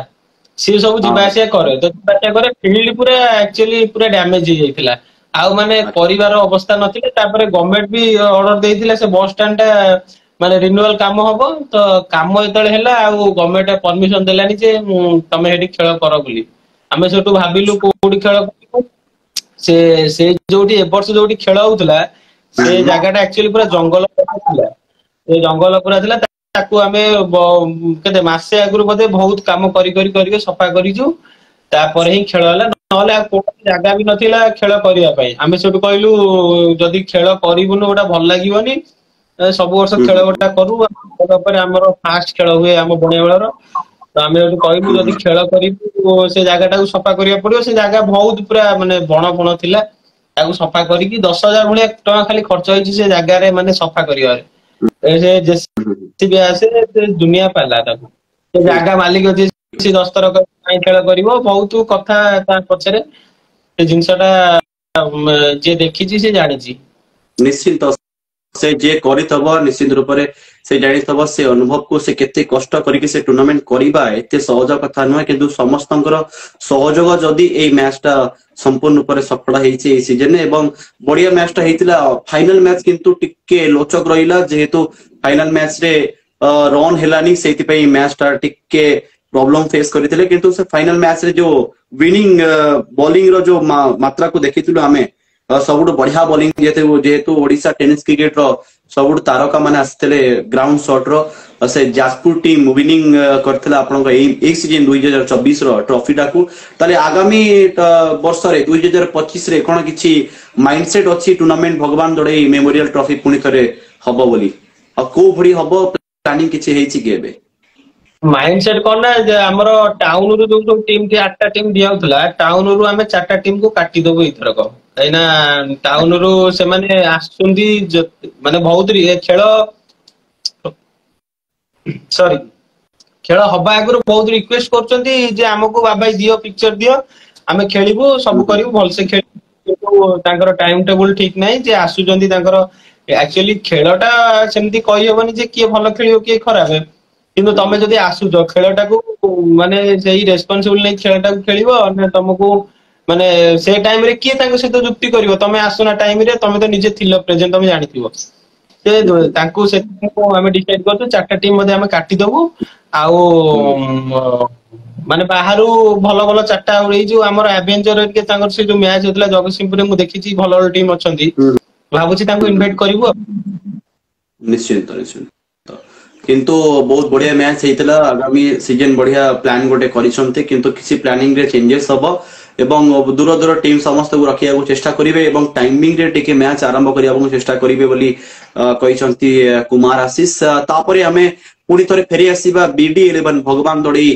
ସିଏ ସବୁ ଯିବା ହଁ ଆସିବା କରେ ତ ଯିବା ଆସିବା କରେ ଫିଲ୍ଡ ପୁରା ଆକ୍ଚୁଆଲି ପୁରା ଡ୍ୟାମେଜ ହେଇଯାଇଥିଲା ଆଉ ମାନେ ଆଚ୍ଛା କରିବାର ଅବସ୍ଥା ନଥିଲା ତାପରେ ଗଭର୍ଣ୍ଣମେଣ୍ଟ ବି ଅର୍ଡର ଦେଇଥିଲା ସେ ବସ୍ ଷ୍ଟାଣ୍ଡ ଟା ମାନେ ରିନ୍ୟୁଆଲ କାମ ହବ ତ କାମ ଯେତେବେଳେ ହେଲା ଆଉ ଗଭର୍ଣ୍ଣମେଣ୍ଟ ପରମିସନ ଦେଲାନି ଯେ ତମେ ସେଠି ଖେଳ କର ବୋଲି ଆମେ ସେଠୁ ଭାବିଲୁ କୋଉଠି ଖେଳ କରିବୁ ସେ ସେ ଯୋଉଠି ଏ ବର୍ଷ ଯୋଉଠି ଖେଳ ହଉଥିଲା ସେ ଜାଗା ଟା ଆକ୍ଚୁଆଲି ପୁରା ଜଙ୍ଗଲ ଥିଲା ସେ ଜଙ୍ଗଲ ପୁରା ଥିଲା ତାକୁ ଆମେ କେତେ ମାସେ ଆଗରୁ ବୋଧେ ବହୁତ କାମ କରି ସଫା କରିଛୁ ତାପରେ ହିଁ ଖେଳ ହେଲା ନହେଲେ ଆଉ କୌଣସି ଜାଗା ବି ନଥିଲା ଖେଳ କରିବା ପାଇଁ ଆମେ ସେଠୁ କହିଲୁ ଯଦି ଖେଳ କରିବୁନୁ ଗୋଟା ଭଲ ଲାଗିବନି ସବୁ ବର୍ଷ ଖେଳ ଗୋଟା କରୁ ପରେ ଆମର ଫାଷ୍ଟ ଖେଳ ହୁଏ ଆମ ବଣିଆ ବେଳର ତ ଆମେ ଏଠୁ କହିଲୁ ଯଦି ଖେଳ କରିବୁ ସେ ଜାଗା ଟାକୁ ସଫା କରିବାକୁ ପଡିବ ସେ ଜାଗା ବହୁତ ପୁରା ମାନେ ବଣ ଥିଲା ତାକୁ ସଫା କରିକି 10,000 ଭଳିଆ ଟଙ୍କା ଖାଲି ଖର୍ଚ୍ଚ ହେଇଛି ସେ ଜାଗାରେ ମାନେ ସଫା କରିବାରେ ସେ ଜେସିବି ଆସେ ସେ ଦୁନିଆ ପାଲା ତାକୁ ସେ ଜାଗା ମାଲିକ ଯିଏ ଦସ୍ତର ପାଇଁ ଖେଳ କରିବ ବହୁତ କଥା ତା ପଛରେ ସେ ଜିନିଷ ଟା ଯିଏ ଦେଖିଛି ସେ ଜାଣିଛି ନିଶ୍ଚିନ୍ତ ସେ ଯିଏ କରିଥବ ନିଶ୍ଚିତ ରୂପରେ ସେ ଜାଣିଥବ ସେ ଅନୁଭବକୁ ସେ କେତେ କଷ୍ଟ କରିକି ସେ ଟୁର୍ଣ୍ଣାମେଣ୍ଟ କରିବା ଏତେ ସହଜ କଥା ନୁହେଁ କିନ୍ତୁ ସମସ୍ତଙ୍କର ସହଯୋଗ ଯଦି ଏଇ ମ୍ୟାଚ ଟା ସମ୍ପୂର୍ଣ୍ଣ ରୂପରେ ସଫଳ ହେଇଛି ଏଇ ସିଜନରେ ଏବଂ ବଢିଆ ମ୍ୟାଚ ଟା ହେଇଥିଲା ଫାଇନାଲ ମ୍ୟାଚ କିନ୍ତୁ ଟିକେ ଲୋଚକ ରହିଲା ଯେହେତୁ ଫାଇନାଲ ମ୍ୟାଚ ରେ ରନ୍ ହେଲାନି ସେଇଥିପାଇଁ ମ୍ୟାଚ ଟା ଟିକେ ପ୍ରୋବ୍ଲେମ ଫେସ୍ କରିଥିଲେ କିନ୍ତୁ ସେ ଫାଇନାଲ ମ୍ୟାଚ ରେ ଯୋଉ ୱିନିଂ ବୋଲିଂ ର ଯୋଉ ମାତ୍ରାକୁ ଦେଖିଥିଲୁ ଆମେ ସବୁଠୁ ବଢିଆ ବୋଲିଂ ଯେହେତୁ ଓଡିଶା ଟେନିସ କ୍ରିକେଟ ର ସବୁଠୁ ତାରକା ମାନେ ଆସିଥିଲେ ଗ୍ରାଉଣ୍ଡ ସଟ୍ ର ସେ ଯାଜପୁର ଟିମ୍ ୱିନିଂ କରିଥିଲା ଆପଣଙ୍କ ଏଇ ସିଜନ 2024 ର ଟ୍ରଫି ଟାକୁ ତାହେଲେ ଆଗାମୀ ବର୍ଷରେ 2025 ରେ କଣ କିଛି ମାଇଣ୍ଡ ସେଟ୍ ଅଛି ଟୁର୍ଣ୍ଣାମେଣ୍ଟ ଭଗବାନ ଦୋଳେଇ ମେମୋରିଆଲ ଟ୍ରଫି ପୁଣି ଥରେ ହବ ବୋଲି ଆଉ କୋଉ ଭଳି ହବ ପ୍ଲାନିଂ କିଛି ହେଇଛି କି ଏବେ ମାଇଣ୍ଡ ସେଟ୍ କଣ ନା ଯେ ଆମର ଟାଉନ ରୁ ଯୋଉ ସବୁ ଟିମ୍ 8ଟା ଟିମ୍ ଦିଆଉଥିଲା ଟାଉନ ରୁ ଆମେ 4ଟା ଟିମ୍ କୁ କାଟିଦବୁ ଏଇଥରକ କାହିଁକିନା ଟାଉନ ରୁ ସେମାନେ ଆସୁଛନ୍ତି ମାନେ ବହୁତ ଖେଳ ସରି ଖେଳ ହବା ଆଗରୁ ବହୁତ ରିକ୍ୱେଷ୍ଟ କରୁଛନ୍ତି ଯେ ଆମକୁ ବାବାଇ ଦିଅ ପିକ୍ଚର ଦିଅ ଆମେ ଖେଳିବୁ ସବୁ କରିବୁ ଭଲସେ ଖେଳିବୁ କିନ୍ତୁ ତାଙ୍କର ଟାଇମ ଟେବୁଲ ଠିକ ନାହିଁ ଯେ ଆସୁଛନ୍ତି ତାଙ୍କର ଆକ୍ଚୁଆଲି ଖେଳ ଟା ସେମିତି କହିହବନି ଯେ କିଏ ଭଲ ଖେଳିବ କିଏ ଖରାପ କିନ୍ତୁ ତମେ ଯଦି ଆସୁଛ ଖେଳଟାକୁ ମାନେ ସେଇ ରେସପନସିବୁଲ ନେଇ ଖେଳଟାକୁ ଖେଳିବ ନା ତମକୁ ମାନେ ସେ ଟାଇମ ରେ କିଏ ତାଙ୍କ ସହିତ ଯୁକ୍ତି କରିବ ତମେ ଆସୁନା ଟାଇମ ରେ ତମେ ତ ନିଜେ ଥିଲ ପ୍ରେଜେଣ୍ଟ ତମେ ଜାଣିଥିବ ସେ ତାଙ୍କୁ ସେଥିପାଇଁ ଆମେ ଡିସାଇଡ କରୁଛୁ 4ଟା ଟିମ୍ ମଧ୍ୟ ଆମେ କାଟିଦବୁ ଆଉ ମାନେ ବାହାରୁ ଭଲ ଭଲ 4ଟା ଏଇ ଯୋଉ ଆମର ଆଭେଞ୍ଚର ତାଙ୍କର ସେ ଯୋଉ ମ୍ୟାଚ ହେଇଥିଲା ଜଗତସିଂହପୁରରେ ମୁଁ ଦେଖିଛି ଭଲ ଭଲ ଟିମ୍ ଅଛନ୍ତି ଭାବୁଛି ତାଙ୍କୁ ଇନଭାଇଟ କରିବୁ ଆଉ ନିଶ୍ଚିନ୍ତ କିନ୍ତୁ ବହୁତ ବଢିଆ ମ୍ୟାଚ ହେଇଥିଲା ଆଗାମୀ ସିଜନ ବଢିଆ ପ୍ଲାନ ଗୋଟେ କରିଛନ୍ତି କିନ୍ତୁ କିଛି ପ୍ଲାନିଂ ରେ ଚେଞ୍ଜେସ ହବ ଏବଂ ଦୂର ଦୂର ଟିମ୍ ସମସ୍ତଙ୍କୁ ରଖିବାକୁ ଚେଷ୍ଟା କରିବେ ଏବଂ ଟାଇମିଂ ରେ ଟିକେ ମ୍ୟାଚ ଆରମ୍ଭ କରିବାକୁ ଚେଷ୍ଟା କରିବେ ବୋଲି କହିଛନ୍ତି କୁମାର ଆଶିଷ ତାପରେ ଆମେ ପୁଣି ଥରେ ଫେରି ଆସିବା BD11 ଭଗବାନ ଦୋଳେଇ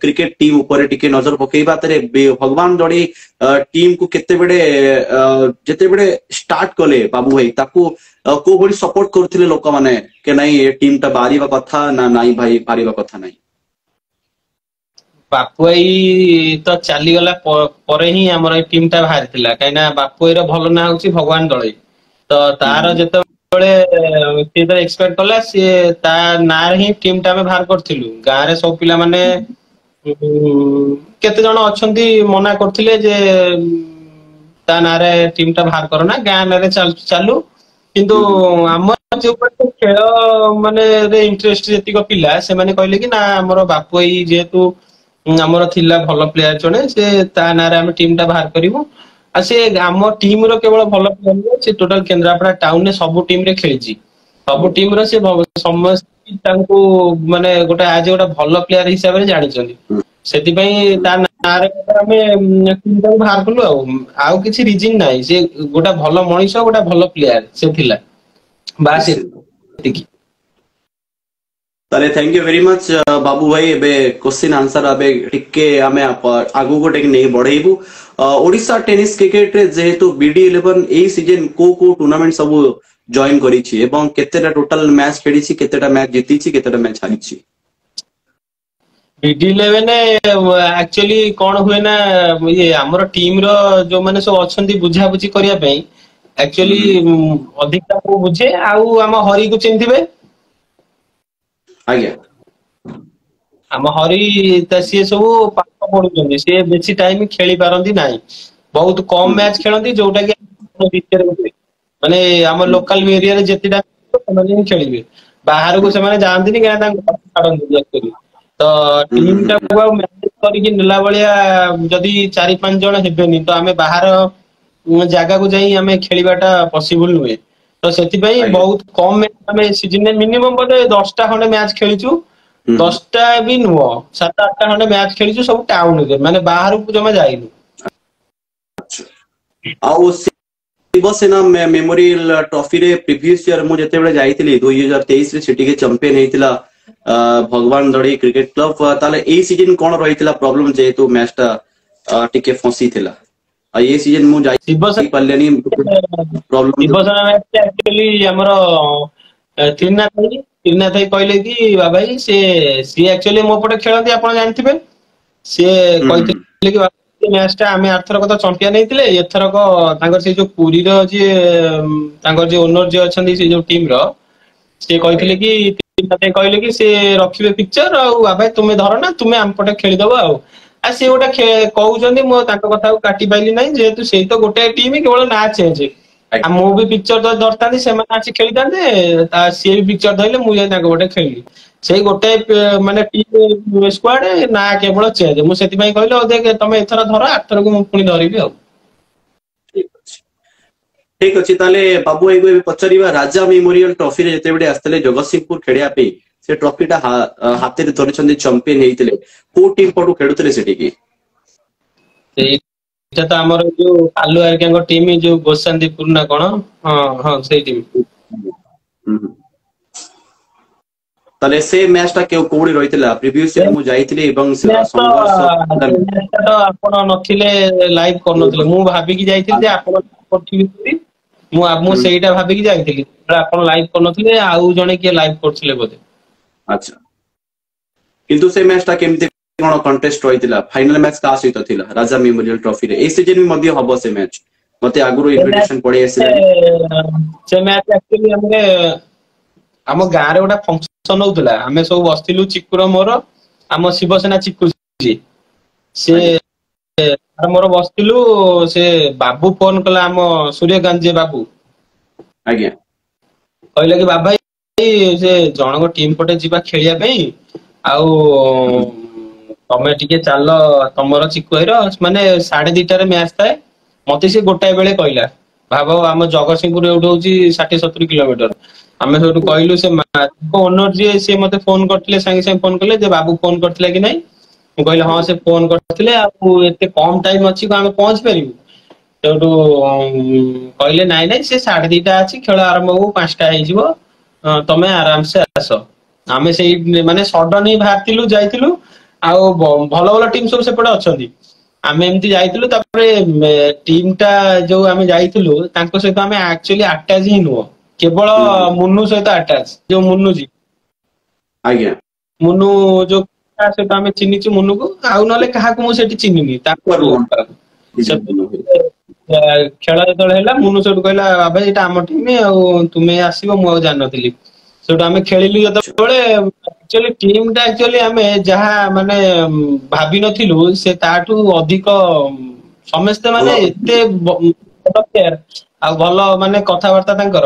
କ୍ରିକେଟ ଟିମ୍ ଉପରେ ଟିକେ ନଜର ପକେଇବା ତାରେ ଭଗବାନ ଦୋଳେଇ ଟିମ୍ କୁ କେତେବେଳେ ଯେତେବେଳେ ଷ୍ଟାର୍ଟ କଲେ ବାବୁ ଭାଇ ତାକୁ କୋଉ ଭଳି ସପୋର୍ଟ କରୁଥିଲେ ଲୋକମାନେ କି ନାଇଁ ଏ ଟିମ୍ ଟା ବାହାରିବା କଥା ନା ନାଇଁ ଭାଇ ବାହାରିବା କଥା ନାଇଁ ବାପୁ ଭାଇ ତ ଚାଲିଗଲା ପରେ ହିଁ ଆମର ଏଇ ଟିମ୍ ଟା ବାହାରିଥିଲା କାହିଁକିନା ବାପୁ ଭାଇର ଭଲ ନାଁ ହଉଛି ଭଗବାନ ଦଳେଇ ତ ତାର ଯେତେବେଳେ ସିଏ ଏକ୍ସପେକ୍ଟ କଲା ସିଏ ତା ନାଁରେ ହିଁ ଟିମ୍ ଟା ଆମେ ବାହାର କରିଥିଲୁ ଗାଁରେ ସବୁ ପିଲାମାନେ କେତେ ଜଣ ଅଛନ୍ତି ମନା କରୁଥିଲେ ଯେ ତା ନାଁରେ ଟିମ୍ ଟା ବାହାର କରନା ଗାଁ ନାଁରେ ଚାଲୁ କିନ୍ତୁ ଆମର ଯୋଉ ଖେଳ ମାନେ ଇଣ୍ଟରେଷ୍ଟ ଯେତିକ ପିଲା ସେମାନେ କହିଲେ କି ନା ଆମର ବାପ ଭାଇ ଯେହେତୁ ଆମର ଥିଲା ଭଲ ପ୍ଲେୟାର ଜଣେ ସେ ତା ନାଁରେ ଆମେ ଟିମ୍ ଟା ବାହାର କରିବୁ ଆଉ ସେ ଆମ ଟିମ ର କେବଳ ଭଲ ପ୍ଲେୟାର ନୁହେଁ ସେ ଟୋଟାଲ କେନ୍ଦ୍ରାପଡା ଟାଉନରେ ସବୁ ଟିମ ରେ ଖେଳିଛି ସବୁ ଟିମ ର ସେ ସମସ୍ତେ ତାଙ୍କୁ ମାନେ ଗୋଟେ ଭଲ ପ୍ଲେୟାର ହିସାବରେ ଜାଣିଛନ୍ତି ସେଥିପାଇଁ ତା ନାଁରେ ଆମେ ଟିମ୍ ଟାକୁ ବାହାର କଲୁ ଆଉ କିଛି ରିଜିନ ନାହିଁ ସେ ଗୋଟେ ଭଲ ମଣିଷ ଗୋଟେ ଭଲ ପ୍ଲେୟାର ସେ ଥିଲା ବାସ୍ ନିଶ୍ଚିନ୍ତ ଏତିକି ताले थैंक यू वेरी मच बाबू भाई एबे क्वेश्चन आंसर अबे टिके आमे आगु को टेक नहीं बढ़ेबू ओडिशा टेनिस क्रिकेट रे जेहेतु BD11 एई सीजन को टूर्नामेंट सब जॉइन करी छी एवं केतेटा टोटल मैच खेली छी केतेटा मैच जीती छी केतेटा मैच हारी छी BD11 एक्चुअली कौन हुए ना ये हमर टीम रो जो माने सब अछंती बुझा बुझी करिया पई एक्चुअली अधिकता को बुझे आउ हम हरि को चिन्थिबे आज्ञा हम हरि सी सब पाठ पढुचंदी से बेसी टाइम खेली पारंती नाही बहुत कम मैच खेलंती जोटा कि भीतर माने हम लोकल एरिया रे जेतिटा ସେମାନେ खेलिबे बाहर को ସେମାନେ जानती नहीं क्या छाड़ती एक्चुअली तो टीम टा को मैनेज करके नेला भलिया जदी 4-5 जण हेबेनी तो आमे बाहर जागा को जाई आमे खेलिबाटा पॉसिबल नुए तो सेति पई बहुत कम मैच आमे सीजन में मिनिमम बोले 10टा खंडे मैच खेलिचु 10टा भी नुओ 7-8टा खंडे मैच खेलिचु सब टाउन रे माने बाहर को जमा जाइनु आउ शिवसेना मेमोरियल ट्रॉफी रे प्रीवियस ईयर मु जते बेले जाईतिली 2023 रे सिटी के चैंपियन हेतिला भगवान दड़ी क्रिकेट क्लब ताले ए सीजन कोन रहितिला प्रॉब्लम जेतु मैच टा टिके फंसी थिला ये सीजन मु जाई पालेनी प्रॉब्लम शिवसेना मैच एक्चुअली हमरो तिरना थाई कहले कि बाबाई से एक्चुअली मो पटे खेलंती आपण जानथिबे से कहथिले कि मैच टा आमे आरथरक तो चैंपियन हेतिले एथरक तांगर से जो पुरी रो जे तांगर जे ओनर जे अछंदी से जो टीम रो से कहथिले कि कहले कि से रखिबे पिक्चर आ बाबाई तुमे धर ना तुमे आम पटे खेली दबो आ से गोटा कहउचंदी मो तांको कथा को काटी पाइली नाही जेहेतु से तो गोटे टीम केवल ना चेंज आ मो भी पिक्चर तो धरतानी से माने आछि खेली दांते ता से भी पिक्चर धइले मु जाय तांको गोटे खेली से गोटे माने टीम स्क्वाड ना केवल चेंज मु सेति पई कहले देख तमे एथरा धर आथर को मु पुनी धरिबी आ ठीक अछि ताले बाबू एगो पचरिबा राजा मेमोरियल ट्रॉफी रे जते बेडे आस्तले जगतसिंहपुर खेडिया पे से ट्रॉफी टा हाते रे धरिछन्दी चैंपियन हेतिले को टीम पटु खेडुतले सेठी की सेटा तो हमर जो आलू आरकेंगो टीम जो गोसांदीपुर ना कोन हां हां सेही टीम ताले से मैच टा के कोडी रहितला प्रीवियस ईयर मु जाईतिले एवं संघर्ष तो आपण नथिले लाइव करनथिले मु भाबी की जाईतिले जे आपण करथिबी मु सेटा भाबी की जाईतिली आपण लाइव करनथिले आउ जणे के लाइव करथिले बोधे अच्छा किंतु से मैच टा केमते कोन कंटेस्ट रहितला फाइनल मैच का सहित थिला राजा मेमोरियल ट्रॉफी रे ए सीजन में मध्ये हबो से मैच मते आगुरो इन्विटेशन पड़े से मैच एक्चुअली हमरे हम गाँ रे गोटा फंक्शन होतला हमें सब बस्तिलु चिकुर मोर हम शिवसेना चिकु जी से मोर बस्तिलु से बाबू फोन कला हम सूर्यकांत जे बाबू आज्ञा कहले कि बाबा से जनक टीम पटे जीवा खेलिया पई आउ तमे टिके चाल तमर चिकुएर माने 2:30 रे मैच थाए मते से गोटाय बेले कहला भाबो हम जगतसिंहपुर एउठ होची 60-70 किलोमीटर आमे सोटु कहलु से ओनर जे से मते फोन करथिले संगे संगे फोन करले जे बाबू फोन करथिले कि नहीं मु कहले हां से फोन करथिले आ एते कम टाइम अछि को हम पहुंच परिबु सोटु कहले नाही नाही से 2:30 अछि खेल आरंभ हो 5टा हे जिवो तमे आराम से आसो आमे से माने सडन ही भारतिलु जाइतिलु आ भलो भलो टीम सब सेपटे अछंती आमे एमती जाइतिलु तापरे टीम टा जो आमे जाइतिलु तांको सहित आमे एक्चुअली अटैच ही नुओ केवल मुन्नू सहित अटैच जो मुन्नू जी आज्ञा मुन्नू जो सहित आमे चिन्हिचु मुन्नू को आउ नले काहा को मु सेठी चिन्हिनी ताको खेल जेतले हैला मुन्नू सहित कहला बाबा एटा हम टीम आ तुमे आसीबो मु जान नथिली सेटो आमे खेलिलु जेतले एक्चुअली टीम टा एक्चुअली आमे जहा माने भाबी नथिलु से ताटू अधिक समस्त माने एते प्लेयर आ भलो माने कथा वार्ता तांकर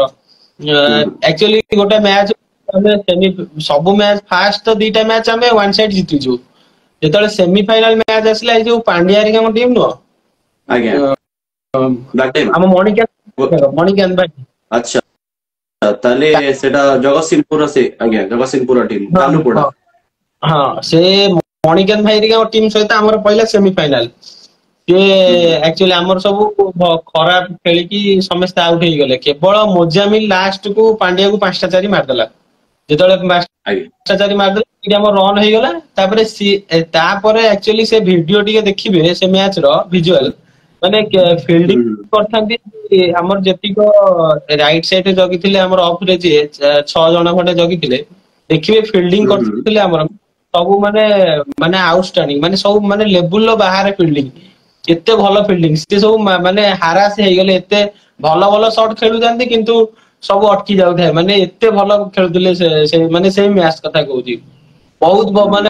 एक्चुअली गोटे मैच हमें सेमी सब मैच फास्ट तो दीटा मैच हमें वन साइड जीतिजु जेतले सेमीफाइनल मैच आसला जो पांड्यारी का टीम नो आज्ञा हम मणिकांत भाई अच्छा ताले सेटा जगतसिंहपुर से आज्ञा जगतसिंहपुर टीम कालुपड़ा हां से मणिकांत भाई का टीम सहित हमर पहला सेमीफाइनल से एक्चुअली हमर सब खराब खेली की समस्त आउट हो गले केवल मोजामिल लास्ट को पांड्या को 5टा 4 मार देला ଯେତେବେଳେ ଆଜ୍ଞା ମାଷ୍ଟର ମାରିଦେଲେ ଏଠି ଆମର ରନ୍ ହେଇଗଲା। ତାପରେ ଆକ୍ଚୁଆଲି ସେ ଭିଡିଓ ଟିକେ ଦେଖିବେ ସେ ମ୍ୟାଚ୍ ର ଭିଜୁଆଲ, ମାନେ ଫିଲ୍ଡିଂ ହୁଁ କରିଥାନ୍ତି ଆମର ଯେତିକ ରାଇଟ୍ ସାଇଡ୍ ରେ ଜଗିଥିଲେ ଆମର ଅଫ୍ ରେ ଯିଏ 6 ଜଣ ଖଣ୍ଡେ ଜଗିଥିଲେ, ଦେଖିବେ ଫିଲ୍ଡିଂ ହୁଁ ହୁଁ କରିଥିଲେ ଆମର ସବୁ ମାନେ ଆଉଟଷ୍ଟାଣ୍ଡିଂ, ମାନେ ସବୁ ମାନେ ଲେବୁଲ ର ବାହାରେ ଫିଲ୍ଡିଂ, ଏତେ ଭଲ ଫିଲ୍ଡିଂ। ସେ ସବୁ ମାନେ ହାରାସ ହେଇଗଲେ, ଏତେ ଭଲ ଭଲ ସଟ୍ ଖେଳୁଥାନ୍ତି କିନ୍ତୁ ସବୁ ଅଟକି ଯାଉଥାଏ, ମାନେ ଏତେ ଭଲ ଖେଳୁଥିଲେ ସେ ମାନେ ସେଇ ମ୍ୟାଚ୍ କଥା କହୁଛି। ବହୁତ ମାନେ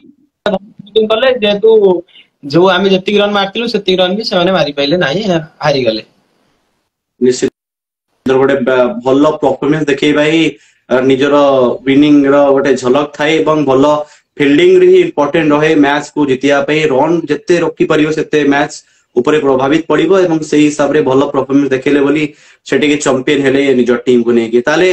କଲେ, ଯେହେତୁ ଯୋଉ ଆମେ ଯେତିକି ରନ୍ ମାରିଥିଲୁ ସେତିକି ରନ୍ ବି ସେମାନେ ମାରିପାରିଲେ ନାହିଁ, ହାରିଗଲେ। ନିଶ୍ଚିତ ଗୋଟେ ଭଲ ପରଫରମେନ୍ସ ଦେଖେଇବା ହିଁ ନିଜର ୱିନିଂ ର ଗୋଟେ ଝଲକ ଥାଏ, ଏବଂ ଭଲ ଫିଲ୍ଡିଂ ରେ ହିଁ ଇମ୍ପୋର୍ଟାଣ୍ଟ ରହେ ମ୍ୟାଚ୍ କୁ ଜିତିବା ପାଇଁ। ରନ୍ ଯେତେ ରଖିପାରିବ ସେତେ ମ୍ୟାଚ୍ ଉପରେ ପ୍ରଭାବିତ ପଡିବ, ଏବଂ ସେଇ ହିସାବରେ ଭଲ ପରଫରମେନ୍ସ ଦେଖେଇଲେ ବୋଲି ସେଠିକି ଚମ୍ପିୟନ ହେଲେ ନିଜ ଟିମ୍ କୁ ନେଇକି। ତାହେଲେ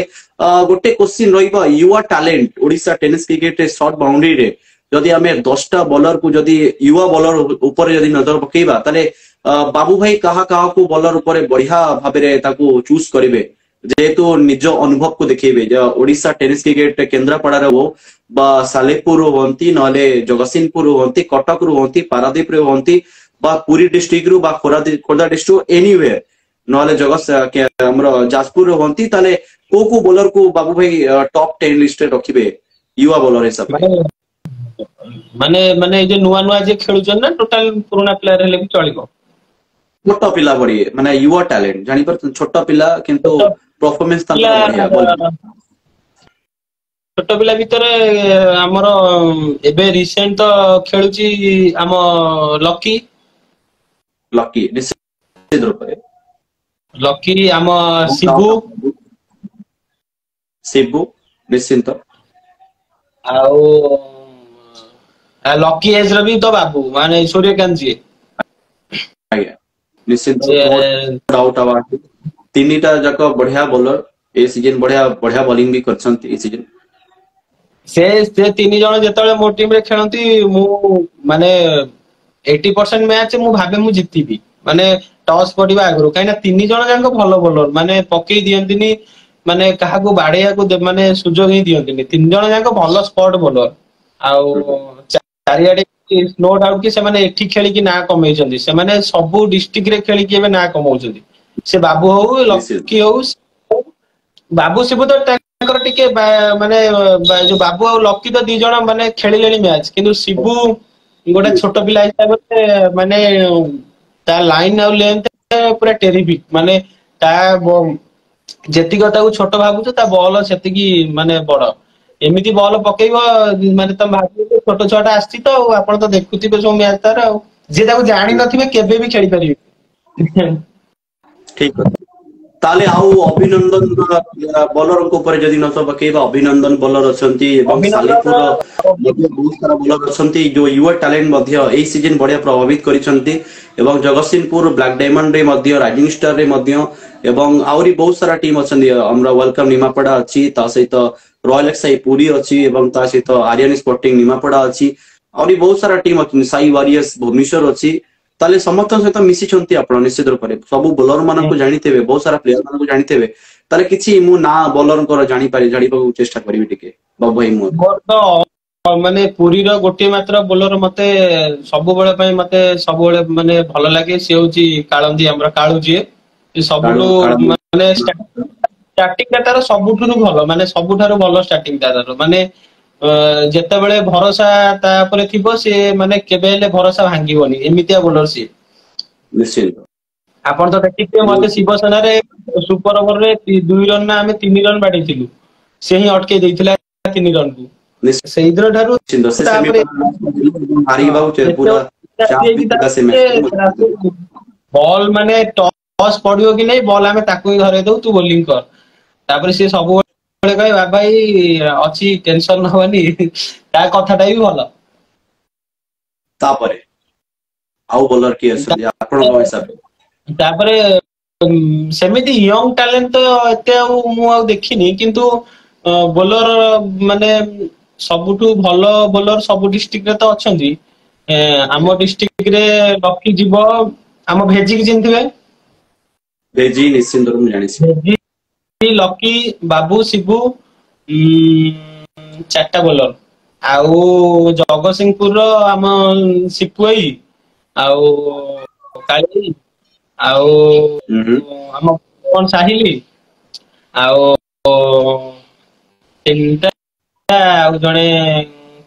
ଗୋଟେ କ୍ୱେଶ୍ଚିନ୍ ରହିବ, ୟୁଆ talent Odisha tennis cricket short ବାଉଣ୍ଡ୍ରିରେ ଯଦି ଆମେ 10ଟା ବୋଲର କୁ ଯଦି ୟୁଆ ବୋଲର ଉପରେ ଯଦି ନଜର ପକେଇବା, ତାହେଲେ ବାବୁ ଭାଇ କାହାକୁ ବୋଲର ଉପରେ ବଢିଆ ଭାବରେ ତାକୁ ଚୁଜ୍ କରିବେ, ଯେହେତୁ ନିଜ ଅନୁଭବକୁ ଦେଖେଇବେ। ଓଡିଶା ଟେନିସ୍ କ୍ରିକେଟ କେନ୍ଦ୍ରାପଡାରେ ହଉ ବା ସାଲେପୁର ହୁଅନ୍ତି, ନହେଲେ ଜଗତସିଂହପୁର ହୁଅନ୍ତି, କଟକରୁ ହୁଅନ୍ତି, ପାରାଦୀପରେ ହୁଅନ୍ତି, ବା ପୁରୀ ଡିଷ୍ଟ୍ରିକ୍ଟ ରୁ ବା ଖୋର୍ଦ୍ଧା ଡିଷ୍ଟ୍ରିକ୍ଟ ଏନିୱେ, ନହେଲେ ଆମର ଯାଜପୁରରେ ହୁଅନ୍ତି, ତାହେଲେ କୋଉ ବୋଲର କୁ ବାବୁ ଭାଇ ଟପ୍ 10 ଲିଷ୍ଟରେ ରଖିବେ ୟୁଆ ବୋଲର ହିସାବରେ? ମାନେ ମାନେ ଏଇ ଯୋଉ ନୂଆ ଯିଏ ଖେଳୁଛନ୍ତି ନା ଟୋଟାଲ ପୁରୁଣା ପ୍ଲେୟାର ହେଲେ ବି ଚଳିବ? ଛୋଟ ପିଲା ଭଳି, ମାନେ ୟୁଆ ଟ୍ୟାଲେଣ୍ଟ ଜାଣିପାରୁଛନ୍ତି, ଛୋଟ ପିଲା କିନ୍ତୁ ଛୋଟ ପରଫରମେନ୍ସ ପିଲା ତାଙ୍କର ବଢିଆ ବୋଲିଂ। ଛୋଟ ପିଲା ଭିତରେ ଆମର ଏବେ ରିସେଣ୍ଟ ତ ଖେଳୁଛି ଆମ ଲକି। ଲକି ନିଶ୍ଚିତ ରୂପରେ। ଲକି, ଆମ ଶିବୁ ନିଶ୍ଚିନ୍ତ। ଆଉ ଲକି ଏଜ ର ବି ତ ବାବୁ, ମାନେ ସୂର୍ଯ୍ୟକାନ୍ତ ଯିଏ। ଆଜ୍ଞା ନିଶ୍ଚିନ୍ତ, ସିଏ ନୋ ଡାଉଟ ଆବାଉଟ ଇଟ। ତିନିଟା ଯାକ ବଢିଆ ବୋଲର ଏ ସିଜନ, ବଢିଆ ବୋଲିଂ ବି କରିଛନ୍ତି ଏ ସିଜନ। ସେ 3 ଜଣ ଯେତେବେଳେ ମୋ ଟିମ ରେ ଖେଳନ୍ତି, ମୁଁ ମାନେ 80% ମ୍ୟାଚ୍ ମୁଁ ଭାବେ ମୁଁ ଜିତିବି, ମାନେ ଟସ୍ ପଡିବା ଆଗରୁ, କାହିଁକିନା 3 ଜଣ ଯାକ ଭଲ ବୋଲର, ମାନେ ପକେଇ ଦିଅନ୍ତିନି, ମାନେ କାହାକୁ ବାଡେଇବାକୁ ମାନେ ସୁଯୋଗ ହିଁ ଦିଅନ୍ତିନି। 3 ଜଣ ଯାକ ଭଲ ସ୍ପଟ ବୋଲର। ଆଉ ଚାରିଆଡେ ନୋ ଡାଉଟ କି ସେମାନେ ଏଠି ଖେଳିକି ନାଁ କମେଇଛନ୍ତି, ସେମାନେ ସବୁ ଡିଷ୍ଟ୍ରିକ୍ଟ ରେ ଖେଳିକି ଏବେ ନାଁ କମଉଛନ୍ତି। ସେ ବାବୁ ହଉ, ନିଶ୍ଚିତ ଲକି ହଉ, ବାବୁ ଶିବୁ ତ ତାଙ୍କର ଟିକେ ମାନେ ଯୋଉ ବାବୁ ଆଉ ଲକି ତ 2 ଜଣ ମାନେ ଖେଳିଲେଣି ମ୍ୟାଚ୍, କିନ୍ତୁ ଶିବୁ ଗୋଟେ ଛୋଟ ପିଲା ହିସାବରେ ମାନେ ତା ଲାଇନ ଆଉ ଲେନ୍ଥ ପୁରା ଟେରିଫିକ, ମାନେ ତା ଯେତିକି ତାକୁ ଛୋଟ ଭାବୁଛ, ତା ବଲ ସେତିକି ମାନେ ବଡ। ଏମିତି ବଲ ପକେଇବ, ମାନେ ତମେ ଭାବିବ ଛୋଟ ଛୁଆ ଟା ଆସିଛି ତ, ଆଉ ଆପଣ ତ ଦେଖୁଥିବେ ସବୁ ମ୍ୟାଚ୍ ତାର, ଆଉ ଯିଏ ତାକୁ ଜାଣିନଥିବେ କେବେ ବି ଖେଳିପାରିବେ। ଠିକ କଥା। ତାହେଲେ ଆଉ ଅଭିନନ୍ଦନ ବୋଲରଙ୍କ ଉପରେ ଯଦି ନଜର ପକେଇବା, ଅଭିନନ୍ଦନ ବୋଲର ଅଛନ୍ତି, ଏବଂ ଅଭିନନ୍ଦନ ସାଲେପୁର ମଧ୍ୟ ବହୁତ ସାରା ବୋଲର ଅଛନ୍ତି, ଯୋଉ ୟୁଆ ଟ୍ୟାଲେଣ୍ଟ ମଧ୍ୟ ଏଇ ସିଜନ ବଢିଆ ପ୍ରଭାବିତ କରିଛନ୍ତି। ଏବଂ ଜଗତସିଂହପୁର ବ୍ଲାକ୍ ଡାଇମଣ୍ଡ ରେ ମଧ୍ୟ, ରାଇଜିଂ ଷ୍ଟାର ରେ ମଧ୍ୟ, ଏବଂ ଆହୁରି ବହୁତ ସାରା ଟିମ୍ ଅଛନ୍ତି। ଆମର ୱେଲକମ ନିମାପଡା ଅଛି, ତା ସହିତ ରୟାଲ ଏକ୍ସାଇ ପୁରୀ ଅଛି, ଏବଂ ତା ସହିତ ଆରିଆନ ସ୍ପୋର୍ଟିଂ ନିମାପଡା ଅଛି, ଆହୁରି ବହୁତ ସାରା ଟିମ୍ ଅଛନ୍ତି, ସାଇ ୱାରିୟର୍ସ ଭୁବନେଶ୍ୱର ଅଛି। ତାହେଲେ ସମସ୍ତଙ୍କ ସହିତ ମିଶିଛନ୍ତି ଆପଣ ନିଶ୍ଚିତ ରୂପରେ, ସବୁ ବୋଲର ମାନଙ୍କୁ ଜାଣିଥିବେ, ବହୁତ ସାରା ପ୍ଲେୟାର ମାନଙ୍କୁ ଜାଣିଥିବେ। ତାହେଲେ କିଛି ମୁଁ ନା ବୋଲରଙ୍କର ଜାଣିବାକୁ ଚେଷ୍ଟା କରିବି ଟିକେ ବାବୁ ଭାଇ ମୁଁ। ମୋର ତ ମାନେ ପୁରୀର ଗୋଟିଏ ମାତ୍ର ବୋଲର ମତେ ସବୁବେଳେ ପାଇଁ ମତେ ସବୁବେଳେ ମାନେ ଭଲ ଲାଗେ, ସିଏ ହଉଛି କାଳନ୍ଦୀ, ଆମର କାଳୁ ଯିଏ। ସବୁଠୁ ମାନେ ଷ୍ଟାର୍ଟିଂ ତାର ସବୁଠୁ ଭଲ, ମାନେ ସବୁଠାରୁ ଭଲ ଷ୍ଟାର୍ଟିଂ ତାର, ମାନେ ଯେତେବେଳେ ଭରସା ତା ଉପରେ ଥିବ, ସିଏ ମାନେ କେବେ ହେଲେ ଭରସା ଭାଙ୍ଗିବନି, ଏମିତିଆ ବୋଲର ସିଏ। ନିଶ୍ଚିତ। ଆପଣ ତ ଦେଖିଥିବେ, ମତେ ଶିବସେନାରେ ସୁପର ଓଭରରେ 2 ରନ ନା ଆମେ 3 ରନ ବାଡେଇଥିଲୁ, ସେ ହିଁ ଅଟକେଇ ଦେଇଥିଲା 3 ରନକୁ। ସେଇଦିନ ଠାରୁ ନିଶ୍ଚିନ୍ତ ସେ ତାପରେ ହାରିବାକୁ ପୁରା ଚାପ ବି ଥିଲା ସେ ମ୍ୟାଚ୍। ବଲ୍ ମାନେ ଟସ୍ ପଡିବ କି ନାଇଁ, ବଲ୍ ଆମେ ତାକୁ ହିଁ ଧରେଇ ଦଉ, ତୁ ବୋଲିଂ କର। ତାପରେ ସିଏ ସବୁବେଳେ କହେ ବାବା ଭାଇ ଅଛି, ଟେନସନ ହବନି, ତା କଥାଟା ବି ଭଲ। ତାପରେ ଆଉ ବୋଲର କିଏ ଅଛନ୍ତି ଆପଣଙ୍କ ହିସାବରେ? ତାପରେ ସେମିତି ୟଙ୍ଗ ଟ୍ୟାଲେଣ୍ଟ ତ ଏତେ ଆଉ ମୁଁ ଆଉ ଦେଖିନି, କିନ୍ତୁ ବୋଲର ମାନେ ସବୁଠୁ ଭଲ ବୋଲର ସବୁ ଡିଷ୍ଟ୍ରିକ୍ଟରେ ତ ଅଛନ୍ତି। ଆମ ଡିଷ୍ଟ୍ରିକ୍ଟରେ ଲକି ଯିବ, ଆମ ଭେଜିକି ଚିହ୍ନିଥିବେ? ଭେଜି ନିଶ୍ଚିନ୍ତ ମୁଁ ଜାଣିଛି। ଭେଜି, ଲକି, ବାବୁ, ଶିବୁ, ଚାରିଟା ବୋଲର ଆଉ ଜଗତସିଂହପୁର ଆମ ସିପୁଇ ଆଉ କାଳି ଆଉ ଆମ କଣ ସାହିଲି ଆଉ ତିନିଟା ଆଉ ଜଣେ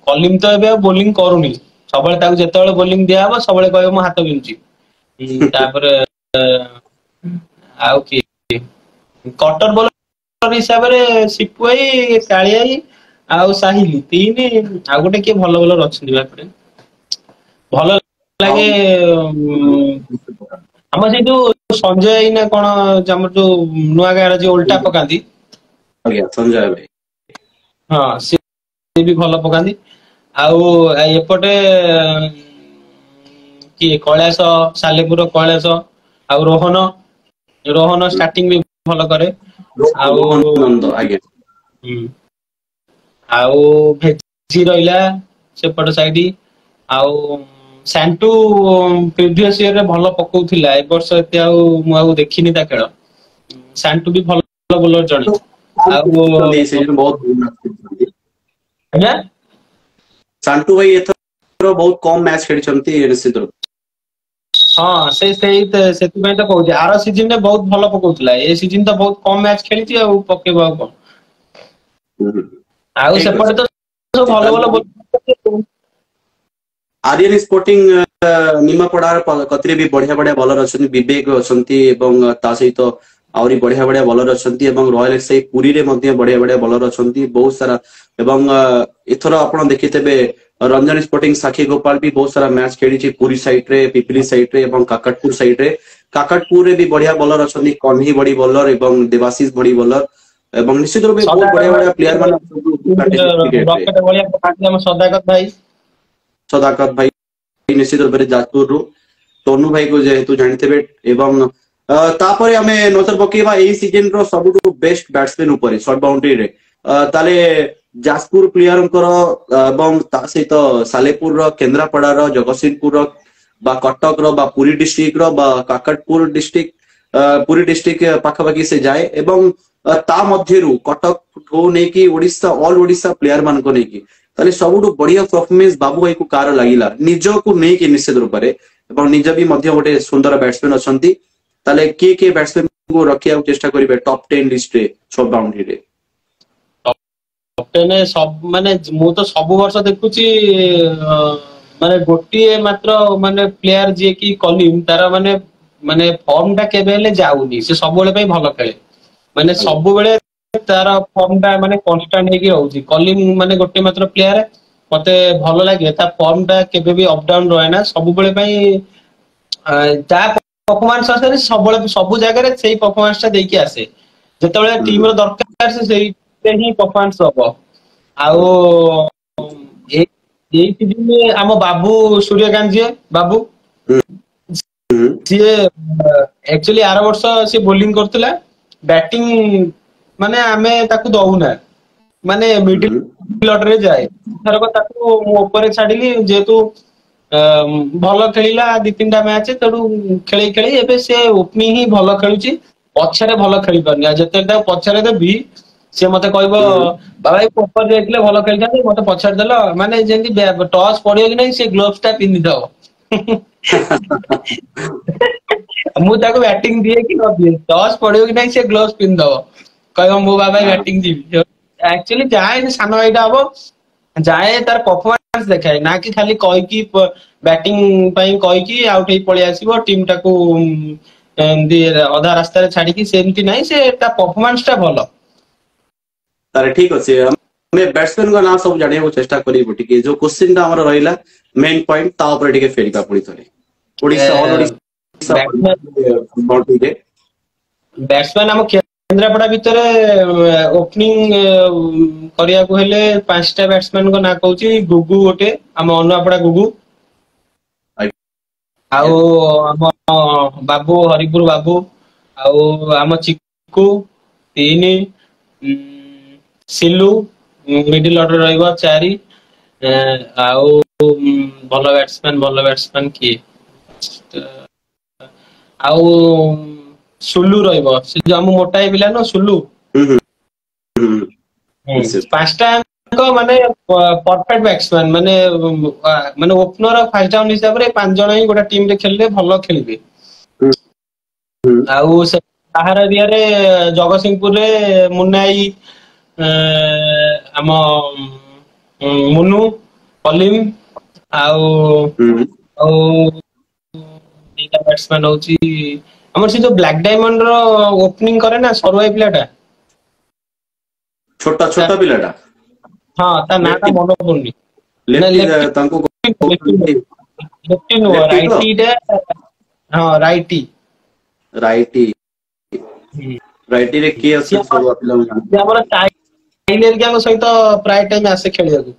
କଲିମ ତ ଏବେ ଆଉ ବୋଲିଂ କରୁନି ସବୁବେଳେ ତାକୁ ଯେତେବେଳେ ବୋଲିଂ ଦିଆହବ ସବୁବେଳେ କହିବ ମୋ ହାତ ବିନ୍ଧୁଛି। ତାପରେ ଆଉ କିଏ କଟର ବୋଲର ହିସାବରେ ସିପୁଇ କାଳିଆଇ ଆଉ ସାହିଲି ତିନି ଆଉ ଗୋଟେ କିଏ ଭଲ ବୋଲର ଅଛନ୍ତି ଏପଟେ ଭଲ ଲାଗେ। ଆମର ସେଇ ଯୋଉ ସଞ୍ଜୟ ଏଇନା କଣ ଆମର ଯୋଉ ନୂଆ ଗାଁରେ ଯୋଉ ଓଲଟା ପକାନ୍ତି ଆଜ୍ଞା ସଞ୍ଜୟ ଭାଇ ହଁ ସେ ବି ଭଲ ପକାନ୍ତି ଆଉ ଏପଟେ କିଏ କୈଳାସ ସାଲେପୁର କୈଳାସ ଆଉ ରୋହନ ଷ୍ଟାର୍ଟିଂ ବି ଭଲ କରେ ଆଉ ରୋହନ ନନ୍ଦ ଆଜ୍ଞା ଆଉ ଭେଜି ରହିଲା ସେପଟ ସାଇଡ ଆଉ ସାଣ୍ଟୁ ପ୍ରିଭିୟସ ଇୟରରେ ଭଲ ପକଉଥିଲା ଏ ବର୍ଷ ଏତେ ଆଉ ମୁଁ ଆଉ ଦେଖିନି ତା ଖେଳ ସାଣ୍ଟୁ ବି ଭଲ ବୋଲର ଜଣେ ଆଉ ଆଜ୍ଞା ସାଣ୍ଟୁ ଭାଇ ଏଥର ବହୁତ କମ ମ୍ୟାଚ ଖେଳିଛନ୍ତି ନିଶ୍ଚିତ। ହଁ ସେଥିପାଇଁ ତ କହୁଛି ଆର ସିଜିନ ରେ ବହୁତ ଭଲ ପକଉଥିଲା ଏ ସିଜିନ ତ ବହୁତ କମ ମ୍ୟାଚ ଖେଳିଛି ଆଉ ପକେଇବ ଆଉ କଣ ଆଉ ଠିକ ସେପଟେ ତ ସବୁ ଅଛି ଭଲ ଭଲ ତାହେଲେ ଆର୍ୟନ ସ୍ପୋର୍ଟିଂ ନିମାପଡା କତିରେ ବି ବଢିଆ ବଢିଆ ବଲର ଅଛନ୍ତି ବିବେକ ଅଛନ୍ତି ଏବଂ ତା ସହିତ ଆହୁରି ବଢିଆ ବଢିଆ ବଲର ଅଛନ୍ତି ଏବଂ ରୟାଲ ସେଇ ପୁରୀରେ ମଧ୍ୟ ବଢିଆ ବଢିଆ ବଲର ଅଛନ୍ତି ବହୁତ ସାରା ଏବଂ ଏଥର ଆପଣ ଦେଖିଥିବେ ରଞ୍ଜନ ସ୍ପୋର୍ଟିଂ ସାକ୍ଷୀ ଗୋପାଳ ବି ବହୁତ ସାରା ମ୍ୟାଚ ଖେଳିଛି ପୁରୀ ସାଇଡ ରେ ପିପିଲି ସାଇଡ ରେ ଏବଂ କାକଟପୁର ସାଇଡ ରେ କାକଟପୁରରେ ବି ବଢିଆ ବୋଲର ଅଛନ୍ତି କହ୍ନି ଭଳି ବୋଲର ଏବଂ ଦେବାଶିଷ ଭଳି ବୋଲର ଏବଂ ନିଶ୍ଚିତ ରୂପେ ବହୁତ ସଦାକର ବଢିଆ ଭାଇ ବଢିଆ ପ୍ଲେୟାର ମାନେ ଅଛନ୍ତି କ୍ରିକେଟରେ ରକେଟ ଭଳିଆ ପକାନ୍ତି ଆମ ସଦାକର ଭାଇ ସଦାକତ ଭାଇ ନିଶ୍ଚିତ ରୂପରେ ଯାଜପୁରରୁ ତନୁ ଭାଇ କୁ ଯେହେତୁ ଜାଣିଥିବେ ଏବଂ ତାପରେ ଆମେ ନଜର ପକେଇବା ଏଇ ସିଜନ ର ସବୁଠୁ ବେଷ୍ଟ ବ୍ୟାଟ୍ସମ୍ୟାନ ଉପରେ ସର୍ଟ ବାଉଣ୍ଡ୍ରିରେ ତାହେଲେ ଯାଜପୁର ପ୍ଲେୟରଙ୍କର ଏବଂ ତା ସହିତ ସାଲେପୁରର କେନ୍ଦ୍ରାପଡାର ଜଗତସିଂହପୁରର ବା କଟକର ବା ପୁରୀ ଡିଷ୍ଟ୍ରିକ୍ଟର ବା କାକଟପୁର ଡିଷ୍ଟ୍ରିକ୍ଟ ପୁରୀ ଡିଷ୍ଟ୍ରିକ୍ଟ ପାଖାପାଖି ସେ ଯାଏ ଏବଂ ତା ମଧ୍ୟରୁ କଟକ ନେଇକି ଓଡିଶା ଅଲ ଓଡିଶା ପ୍ଲେୟାର ମାନଙ୍କୁ ନେଇକି ତାହେଲେ ସବୁଠୁ ବଢିଆ ପରଫରମେନ୍ସ ବାବୁ ଭାଇ କୁ କାର ଲାଗିଲା ନିଜକୁ ନେଇକି ନିଶ୍ଚିତ ରୂପରେ ଏବଂ ନିଜ ବି ମଧ୍ୟ ଗୋଟେ ସୁନ୍ଦର ବ୍ୟାଟ୍ସମ୍ୟାନ ଅଛନ୍ତି ତାହେଲେ କିଏ ବ୍ୟାଟ୍ସମ୍ୟାନକୁ ରଖିବାକୁ ଚେଷ୍ଟା କରିବେ ଟପ୍ 10 ଲିଷ୍ଟରେ ସର୍ଟ ବାଉଣ୍ଡ୍ରିରେ ମାନେ ମୁଁ ତ ସବୁ ବର୍ଷ ଦେଖୁଛି ମାନେ ଗୋଟିଏ ମାତ୍ର ମାନେ ପ୍ଲେୟାର ଯିଏ କି କଲିମ ତାର ମାନେ ଫର୍ମ ଟା କେବେ ହେଲେ ଯାଉନି ସେ ସବୁବେଳେ ପାଇଁ ଭଲ ଖେଳେ ମାନେ ଆଜ୍ଞା ସବୁବେଳେ ତାର ଫର୍ମ ଟା ମାନେ କନଷ୍ଟାଣ୍ଟ ହେଇକି ରହୁଛି କଲିମ ମାନେ ଗୋଟେ ମାତ୍ର ପ୍ଲେୟାର ମତେ ଭଲ ଲାଗେ ତା ଫର୍ମ ଟା କେବେ ବି ଅପଡାଉନ ରହେ ନା ସବୁବେଳେ ପାଇଁ ତା ପରଫମାନ୍ସ ଅନୁସାରେ ସବୁବେଳେ ସବୁ ଜାଗାରେ ସେଇ ପରଫମାନ୍ସ ଟା ଦେଇକି ଆସେ ଯେତେବେଳେ ଟିମ ର ଦରକାର ସେ ସେଇଥିରେ ହିଁ ପରଫମାନ୍ସ ଦବ ଆଉ ଏଇ ସିଜିନରେ ଆମ ବାବୁ ସୂର୍ଯ୍ୟକାନ୍ତ ଯିଏ ବାବୁ ହୁଁ ସିଏ ଆକ୍ଚୁଆଲି ଆର ବର୍ଷ ସିଏ ବୋଲିଂ କରୁଥିଲା ବ୍ୟାଟିଂ ମାନେ ଆମେ ତାକୁ ଦଉନା ମାନେ ହୁଁ ମିଡିଲ ଅର୍ଡର ରେ ଯାଏ ଏଥରକ ତାକୁ ମୁଁ ଉପରେ ଛାଡିଲି ଯେହେତୁ ଭଲ ଖେଳିଲା ଦି ତିନିଟା ମ୍ୟାଚ ତେଣୁ ଖେଳି ଏବେ ସେ ଓପନିଂ ହିଁ ଭଲ ଖେଳୁଛି ପଛରେ ଭଲ ଖେଳି ପାରୁନି ଆଉ ଯେତେବେଳେ ତାକୁ ପଛରେ ଦେବି ସିଏ ମତେ କହିବ ହୁଁ ବାବା ଉପରେ ଯାଇଥିଲେ ଭଲ ଖେଳିଥାନ୍ତି ମତେ ପଛାଡି ଦେଲ ମାନେ ଯେମିତି ଟସ୍ ପଡିବ କି ନାହିଁ ସେ ଗ୍ଲୋଭସ ଟା ପିନ୍ଧିଦବ ମୁଁ ତାକୁ ବ୍ୟାଟିଂ ଦିଏ କି ନ ଦିଏ ଟସ୍ ପଡିବ କି ନାହିଁ ସେ ଗ୍ଲୋଭସ ପିନ୍ଧିଦବ କହିବ ମୁଁ ବାବା ବ୍ୟାଟିଂ ଯିବି ଆକ୍ଚୁଆଲି ଯାଏ ସାନ ଭାଇଟା ହବ ଯାଏ ତାର ପରଫମାନ୍ସ ଦେଖାଏ ନା କି ଖାଲି କହିକି ବ୍ୟାଟିଂ ପାଇଁ କହିକି ଆଉଟ ହେଇ ପଳେଇ ଆସିବ ଟିମ୍ ଟାକୁ ଏମିତି ଅଧା ରାସ୍ତାରେ ଛାଡିକି ସେମିତି ନାହିଁ ସେ ତା ପରଫମାନ୍ସ ଟା ଭଲ ତାହେଲେ ଠିକ ଅଛି ଆମେ ବ୍ୟାଟ୍ସମ୍ୟାନଙ୍କ ନାଁ ସବୁ ଜାଣିବାକୁ ଚେଷ୍ଟା କରିବୁ ଟିକେ ଯୋଉ କୋଶ୍ଚିନ୍ ଟା ଆମର ରହିଲା ମେନ୍ ପଏଣ୍ଟ ତା ଉପରେ ଟିକେ ଫେରିବା ପୁଣି ଥରେ ଓଡିଶା ଅଲ ଓଡିଶା ବ୍ୟାଟ୍ସମ୍ୟାନ ଆମ କେନ୍ଦ୍ରାପଡା ଭିତରେ ଓପନିଂ କରିବାକୁ ହେଲେ ପାଞ୍ଚଟା ବ୍ୟାଟ୍ସମ୍ୟାନଙ୍କ ନାଁ କହୁଛି ଗୁଗୁ ଗୋଟେ ଆମ ଅନୁଆପଡା ଗୁଗୁ ଆଉ ଆମ ବାବୁ ହରିପୁର ବାବୁ ଆଉ ଆମ ଚିକୁ ତିନି ସିଲୁ ମିଡିଲ ଅର୍ଡର ରହିବ 4 ଆଉ ଭଲ ବ୍ୟାଟ୍ସମ୍ୟାନ କିଏ ଆଉ ସୁଲୁ ରହିବ ସେ ଯୋଉ ଆମ ମୋଟା ହେଇ ପିଲା ନୁହଁ ସୁଲୁ ହୁଁ ହୁଁ ହୁଁ ନିଶ୍ଚିତ ପାଞ୍ଚଟା ମାନେ परफेक्ट बैट्समैन माने माने ओपनर फास्ट डाउन हिसाब रे 5 जण ही गोटा टीम रे खेलले भलो खेलबे आउ से बाहर एरिया रे जगतसिंहपुर रे मुन्नाई आम मुनु कलिम आउ आउ दीटा बैट्समैन होची हमर से जो ब्लैक डायमंड रो ओपनिंग करे ना सरवाई पिलाटा छोटा छोटा पिलाटा हां ता नाटा मन पड़नी लेफ्टी तांको लेफ्टी नो राइटी डे हां राइटी राइटी राइटी रे के असे सब पिला जे हमर टाइलर के सहित प्राय टाइम आसे खेलिया को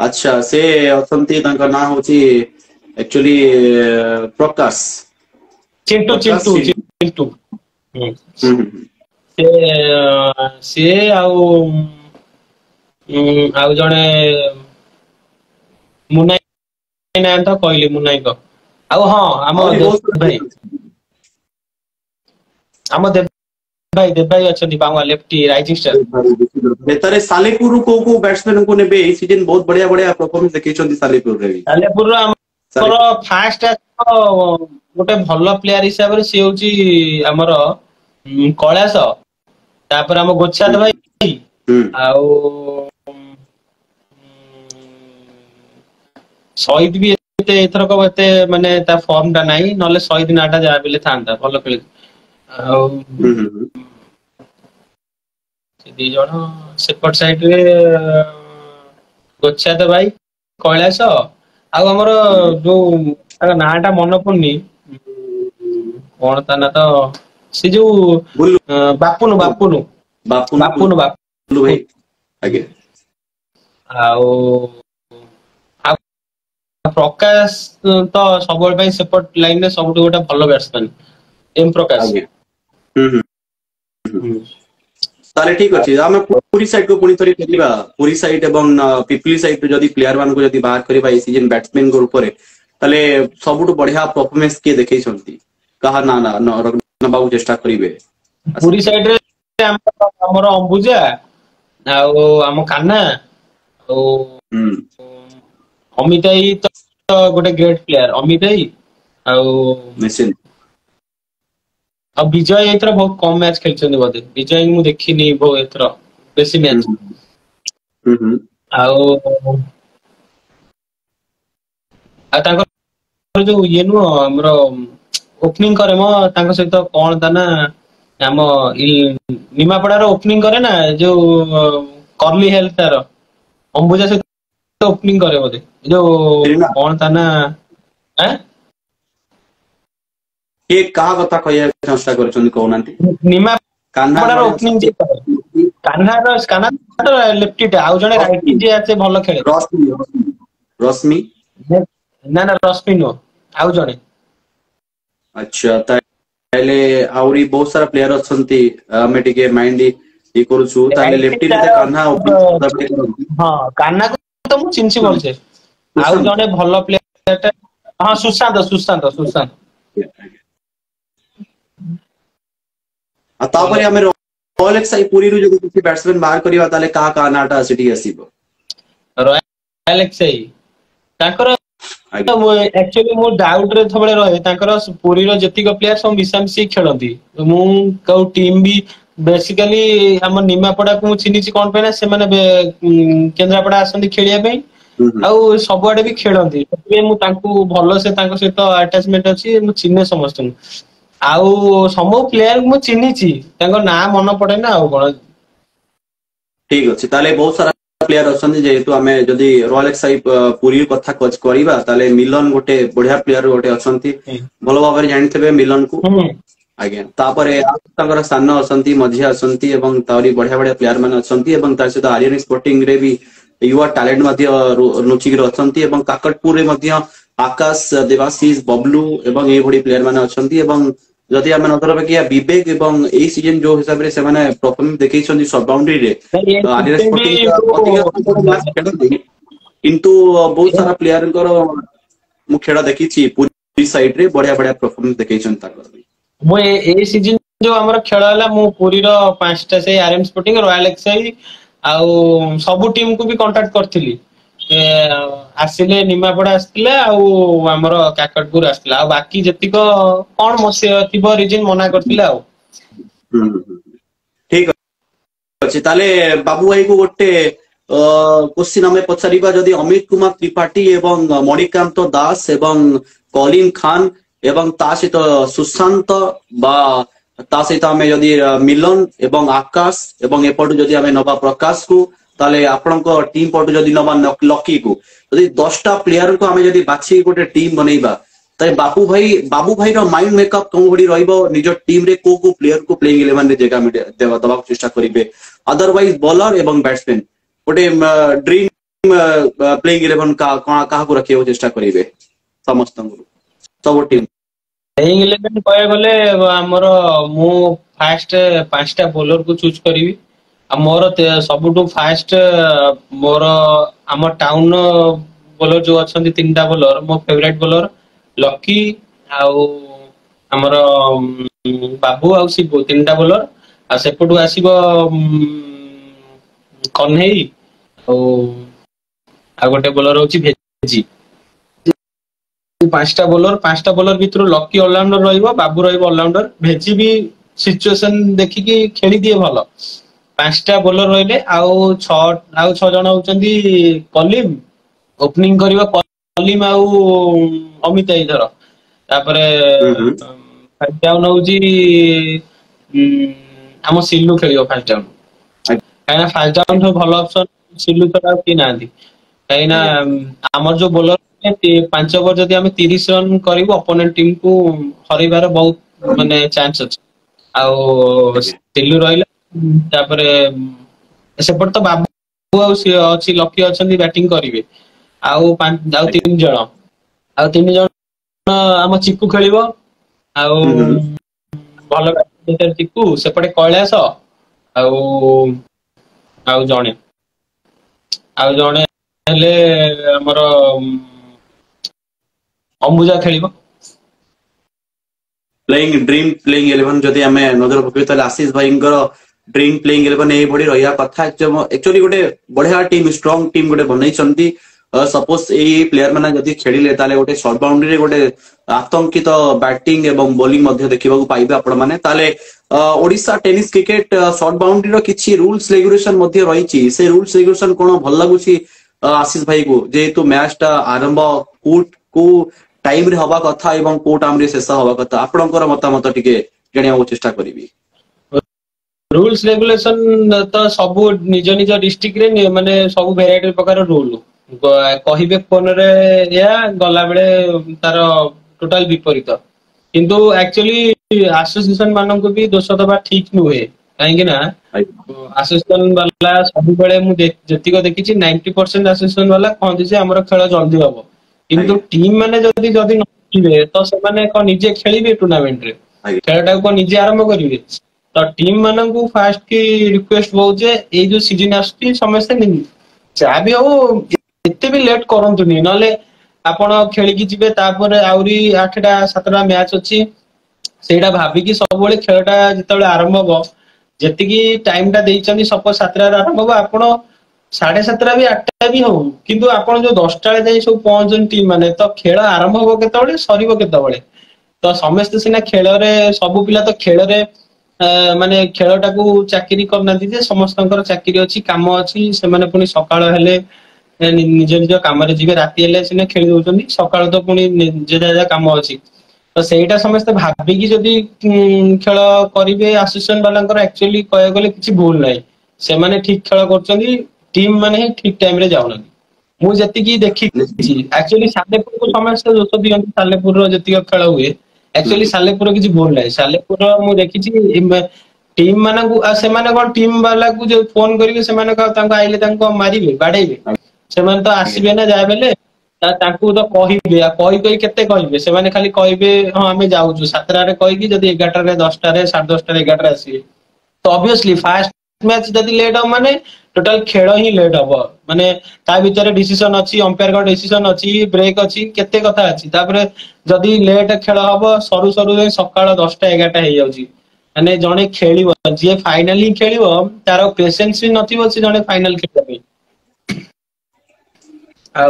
अच्छा से असंती तांका ना होची एक्चुअली प्रकाश चिंटू चिंटू चिंटू से आउ आउ जणे मुनाई ना तो कहली मुनाई को आउ हां हम भाई हम देव भाई अछंती बांगा लेफ्टी राइजिंग स्टार बेतारे सालेपुर को बैट्समैन को नेबे ए सीजन बहुत बढ़िया बढ़िया परफॉर्मेंस देखैछंती सालेपुर रे सालेपुर रो हमर फास्ट गोटे भलो प्लेयर हिसाब रे से होची हमर कैलाश तापर हम गोच्छाद भाई आउ शहीद भी एथर को एते माने ता फॉर्म टा नाही नले शहीद नाटा जा बिले थांता भलो खेल आउ से दी जण सेपट साइड रे गोच्छाद भाई कैलाश आउ हमर जो नाटा मन पड़नी कौन ता ना तो से जो बापुनु बापुनु बापुनु बापुनु भाई आगे आउ प्रकाश तो सब भाई सेपट लाइन रे सबटु गोटा भलो बैट्समैन एम प्रकाश ताले ठीक अछि हम पूरी साइड को पुनी थरी खेलिबा पूरी साइड एवं पिपली साइड जदी प्लेयर मान को जदी बाहर करबा ई सीजन बैट्समैन को ऊपर ताले सबटु बढ़िया परफॉर्मेंस के देखै छंती कहा ना ना नबाउ चेष्टा करिवे पूरी साइड रे हमर अंबुजा आउ हम कान्हा ओ अमिताई तो गोटे ग्रेट प्लेयर अमिताई आउ निश्चित अब विजय एथरा बहुत कम मैच खेलछन बोधे विजय मु देखिनी बहुत एथरा बेसी मैच आउ आ तांको जो ये नु हमरो ओपनिंग करे म तांको सहित कोन ता ना हम निमापड़ा रो ओपनिंग करे ना जो करली हेल्थ तार अंबुजा से ओपनिंग करे बोधे जो कोन ता ना हैं के कहा कथा कहया चेष्टा करछन कोनांती निमा कान्हा रो ओपनिंग जे कान्हा तो लेफ्टी टा आउ जने राइटी जे आछे भलो खेले रश्मि ना ना रश्मि नो आउ जने अच्छा ताले आउरी बहुत सारा प्लेयर अछंती हमें टिके माइंड ये करूछु ताले लेफ्टी रे कान्हा हां कान्हा को तो मु चिन्सी बोल छे आउ जने भलो प्लेयर टा हां सुशांत तापर हमें रॉयल एक्सआई पुरी रु जदी किसी बैट्समैन बाहर करिवा ताले का नाटा सिटी आसीबो रॉयल एक्सआई ताकर एक्चुअली मो डाउट रे थबळे रहे ताकर पुरी रो जति को प्लेयर सब मिसामसी खेलंती मु को टीम भी बेसिकली हम निमापड़ा को चिनिची कोन पे ना से माने केंद्रापड़ा आसंती खेलिया पे आउ सबआडे भी खेलंती तबे मु तांको भलो से तांको सहित अटैचमेंट अछि मु चिन्ने समस्त आउ समो प्लेयर मु चिनिची तांको ना मन पड़े ना आउ कोन ठीक अछि ताले बहुत सारा प्लेयर अछन जेतु हमें जदी रॉयल एक्सआई पुरी कथा कच करिबा ताले मिलन गोटे बढ़िया प्लेयर गोटे अछंती भलो भाबरे जानिथबे मिलन को आगे तापरे तांकर सान अछंती मझिया अछंती एवं तारी बढ़िया बढ़िया प्लेयर माने अछंती एवं तार सहित आर्यन स्पोर्टिंग रे भी युवा टैलेंट मध्य नुचिक अछंती एवं काकटपुर रे मध्य आकाश देवाशीष बबलू एवं ए बड़ी प्लेयर माने अछंती एवं जदि हम नजर रखिया विवेक एवं ए सीजन जो हिसाब रे से माने परफॉर्मेंस देखैछन सब बाउंड्री रे आर्यन स्पोर्टिंग किंतु बहुत सारा प्लेयर मु खेला देखिछि पूरी साइड रे बढ़िया बढ़िया परफॉर्मेंस देखैछन ताकर मो ए सीजन जो हमर खेल हला मु पूरी रो 5टा से आरएम स्पोर्टिंग रॉयल एक्सआई ଆଉ ସବୁ टीम को भी कांटेक्ट करथिली आसिले निमापड़ा आसथिले आउ हमर काकटपुर आसथिला आ बाकी जतिक कोन मसे थिबो रीजन मना करथिले आउ ठीक अछि ताले बाबू भाई को गोटे क्वेश्चन हमें पचारिबा जदि अमित कुमार त्रिपाठी एवं मणिकांत दास एवं कलिन खान एवं ता सहित सुशांत बा ता सहित हमें जदि मिलन एवं आकाश एवं एपटु जदि हमें नबा प्रकाश को ताले आपनको टीम पटु जदि नबा लकी को जदि 10टा प्लेयर को हमें जदि बाछि गोटे टीम बनेबा ताले बाबू भाई रो माइंड मेकअप कोन गुडी रहइबो निज टीम रे को प्लेयर को प्लेइंग 11 रे जगह देबा दबा चेष्टा करिवे अदरवाइज बॉलर एवं बैट्समैन गोटे ड्रीम प्लेइंग 11 का को रखियो चेष्टा करिवे समस्त सब टीम प्लेइंग 11 कहे गले हमर मु फास्ट 5टा बॉलर को चूज करिवि आ मोर सबुटु फास्ट मोर आम टाउन बॉलर जो अछंती 3टा बॉलर मो फेवरेट बॉलर लकी आउ हमर बाबू आउ शिबू 3टा बॉलर आ सेपटु आसीबो कन्हेई आ गोटे बॉलर होची भेजी 5टा बॉलर भितर लकी ऑलराउंडर रहइबो बाबू रहइबो ऑलराउंडर भेजी भी सिचुएशन देखि कि खेली दिए भलो 5टा बॉलर रहिले आउ 6 जण होचंदी कलिम ओपनिंग करिबो कलिम आउ अमित इधर तापरे फर्स्ट डाउन होची हम सिल्लू खेलियो फर्स्ट डाउन काइना फर्स्ट डाउन तो भलो ऑप्शन सिल्लू तो कि नांदी काइना हमर जो बॉलर 5 ओवर जदि हम 30 रन करिवो अपोनेंट टीम को हरिबार बहुत माने चांस अछि आउ सिल्लू रहिले तापरे सेपट तो बाबू आउ अछि लकी अछंदी बैटिंग करिवे आउ 3 जण हम चिकू खेलिबो आउ भलो बैटर चिकू सेपटे कैलाश आउ जणे हेले हमर अंबुजा खेलिबो ड्रीम प्लेइंग 11 जदि हमें नजर पकई ताले आशीष भाईंगर ड्रीम प्लेइंग 11 ए बडी रहिया कथा एक्चुअली गोटे बढ़िया टीम स्ट्रांग टीम गोटे बनैछंती सपोज ए प्लेयर माने जदि खेलिले ताले गोटे शॉर्ट बाउंड्री रे गोटे आतंकित बैटिंग एवं बॉलिंग मध्ये देखिबा को पाइबे आपण माने ताले Odisha tennis cricket short boundary रो किछि रूल्स रेगुलेशन मध्ये रहिछि से रूल्स रेगुलेशन कोन भल लागुछि आशीष भाई को जेतु मैच टा आरंभ को टाइम रे हवा कथा एवं को टाइम रे शेष हवा कथा आपनकर मतामत टिके जणिया चेष्टा करिवि रूल्स रेगुलेशन तो सब निज निज डिस्ट्रिक्ट रे माने सब वेराइटी प्रकार रूल कहिबे फोन रे या गला बेले तार टोटल विपरीत किंतु एक्चुअली एसोसिएशन मानन को भी दोष दबा ठीक नुहे काहेकि ना एसोसिएशन वाला सब बेले मु जतिको देखिछि 90% एसोसिएशन वाला कहନ୍ତି जे हमर खेल जल्दी हबो किंतु टीम माने जदी नथिबे तो से माने को निजे खेलिबे टूर्नामेंट रे खेलटा को निजे आरंभ करिवे तो टीम मानन को फास्ट की रिक्वेस्ट बहु जे ए जो सीजन आस्ती समस्त जा भी हो एते भी लेट करंतुनी नले आपण खेली की जिबे तापर आउरी 8टा 7टा मैच अछि सेटा भाबी कि सब बेले खेलटा जतबे आरंभ हो जति की टाइम टा देइचनी सपोज 7टा आरंभ हो आपण 7:30 भी 8टा भी हो किंतु आपण जो 10टा ले जाई सब पहुंचन टीम माने तो खेल आरंभ हो केतबे सरीबो केतबे तो समस्त सिना खेल रे सब पिला तो खेल रे माने खेलटा को चाकरी करना जे समस्तंकर चाकरी अछि काम अछि से माने पुनी सकाळ हेले निज निज काम रे जिबे राती हेले सिना खेली दोचंदी सकाळ तो पुनी जे जे काम अछि तो सेटा समस्त भाबी कि जदी खेल करिवे एसोसिएशन वालांकर एक्चुअली कय गले किछि भूल नै से माने ठीक खेल करचंदी टीम माने ठीक टाइम रे जाउना मु जति की देखि एक्चुअली सालेपुर को समस्त दोष दियंती सालेपुर रो जति खेल हुए एक्चुअली सालेपुर किछि भूल नै सालेपुर मु देखिछि टीम माना को से माने कोन टीम वाला को जो फोन करिवे से माने का तांको आइले तांको मारिबे बाडेबे से माने तो आसीबे ना जाय बेले तांको तो कहिबे कहि केते कहिबे से माने खाली कहिबे हां हमें जाउछु 7टा रे कहि कि जदी 11टा रे 10टा रे 10:30 रे 11टा आसी तो ऑब्वियसली फास्ट मैच जदी लेट हो माने टोटल खेल ही लेट हो माने ता भीतर डिसीजन अछि अंपायर का डिसीजन अछि ब्रेक अछि केते कथा अछि तापरे जदी लेट खेल हबो सरू सरू सकाळ 10टा 11टा हे जाउची ମାନେ ଜଣେ ଖେଳିବ ଯିଏ ଫାଇନାଲି ଖେଳିବ ତାର ପେସେନ୍ସ ବି ନଥିବ ସେ ଜଣେ ଫାଇନାଲ ଖେଳିବା ପାଇଁ।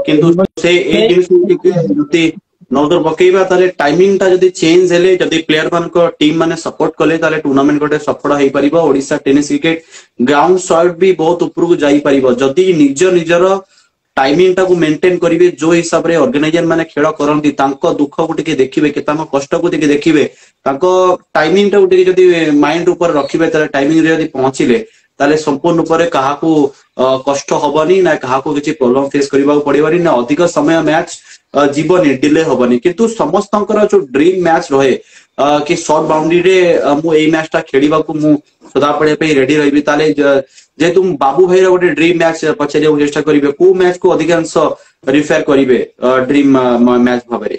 କିନ୍ତୁ ସେ ଏଇ ଜିନିଷ ଟିକେ ଯଦି ନଜର ପକେଇବା ତାହେଲେ ଟାଇମିଂ ଟା ଯଦି ଚେଞ୍ଜ ହେଲେ ଯଦି ପ୍ଲେୟାର ମାନଙ୍କ ଟିମ୍ ମାନେ ସପୋର୍ଟ କଲେ ତାହେଲେ ଟୁର୍ଣ୍ଣାମେଣ୍ଟ ଗୋଟେ ସଫଳ ହେଇପାରିବ। Odisha tennis cricket ground shot ବି ବହୁତ ଉପରକୁ ଯାଇପାରିବ ଯଦି ନିଜ ନିଜର ଟାଇମିଂ ଟାକୁ ମେଣ୍ଟେନ କରିବେ। ଯୋଉ ହିସାବରେ ଅର୍ଗାନାଇଜର ମାନେ ଖେଳ କରନ୍ତି ତାଙ୍କ ଦୁଃଖକୁ ଟିକେ ଦେଖିବେ କି ତାଙ୍କ କଷ୍ଟକୁ ଟିକେ ଦେଖିବେ। ତାଙ୍କ ଟାଇମିଂ ଟାକୁ ଟିକେ ଯଦି ମାଇଣ୍ଡ ଉପରେ ରଖିବେ ତାହେଲେ ଟାଇମିଂ ରେ ଯଦି ପହଞ୍ଚିଲେ ତାହେଲେ ସମ୍ପୂର୍ଣ୍ଣ ରୂପରେ କାହାକୁ କଷ୍ଟ ହବନି ନା କାହାକୁ କିଛି ପ୍ରୋବ୍ଲେମ ଫେସ କରିବାକୁ ପଡିବନି ନା ଅଧିକ ସମୟ ମ୍ୟାଚ ଯିବନି ଡିଲେ ହବନି। କିନ୍ତୁ ସମସ୍ତଙ୍କର ଯୋଉ ଡ୍ରିମ ମ୍ୟାଚ ରହେ କି ସର୍ଟ ବାଉଣ୍ଡ୍ରିରେ ମୁଁ ଏଇ ମ୍ୟାଚ ଟା ଖେଳିବାକୁ ମୁଁ ସଦାବେଳେ ପାଇଁ ରେଡି ରହିବି। ତାହେଲେ ଯେହେତୁ ବାବୁ ଭାଇର ଗୋଟେ ଡ୍ରିମ ମ୍ୟାଚ ପଚାରିବାକୁ ଚେଷ୍ଟା କରିବେ କୋଉ ମ୍ୟାଚ କୁ ଅଧିକାଂଶ ରିଫର କରିବେ ଡ୍ରିମ ମ୍ୟାଚ ଭାବରେ?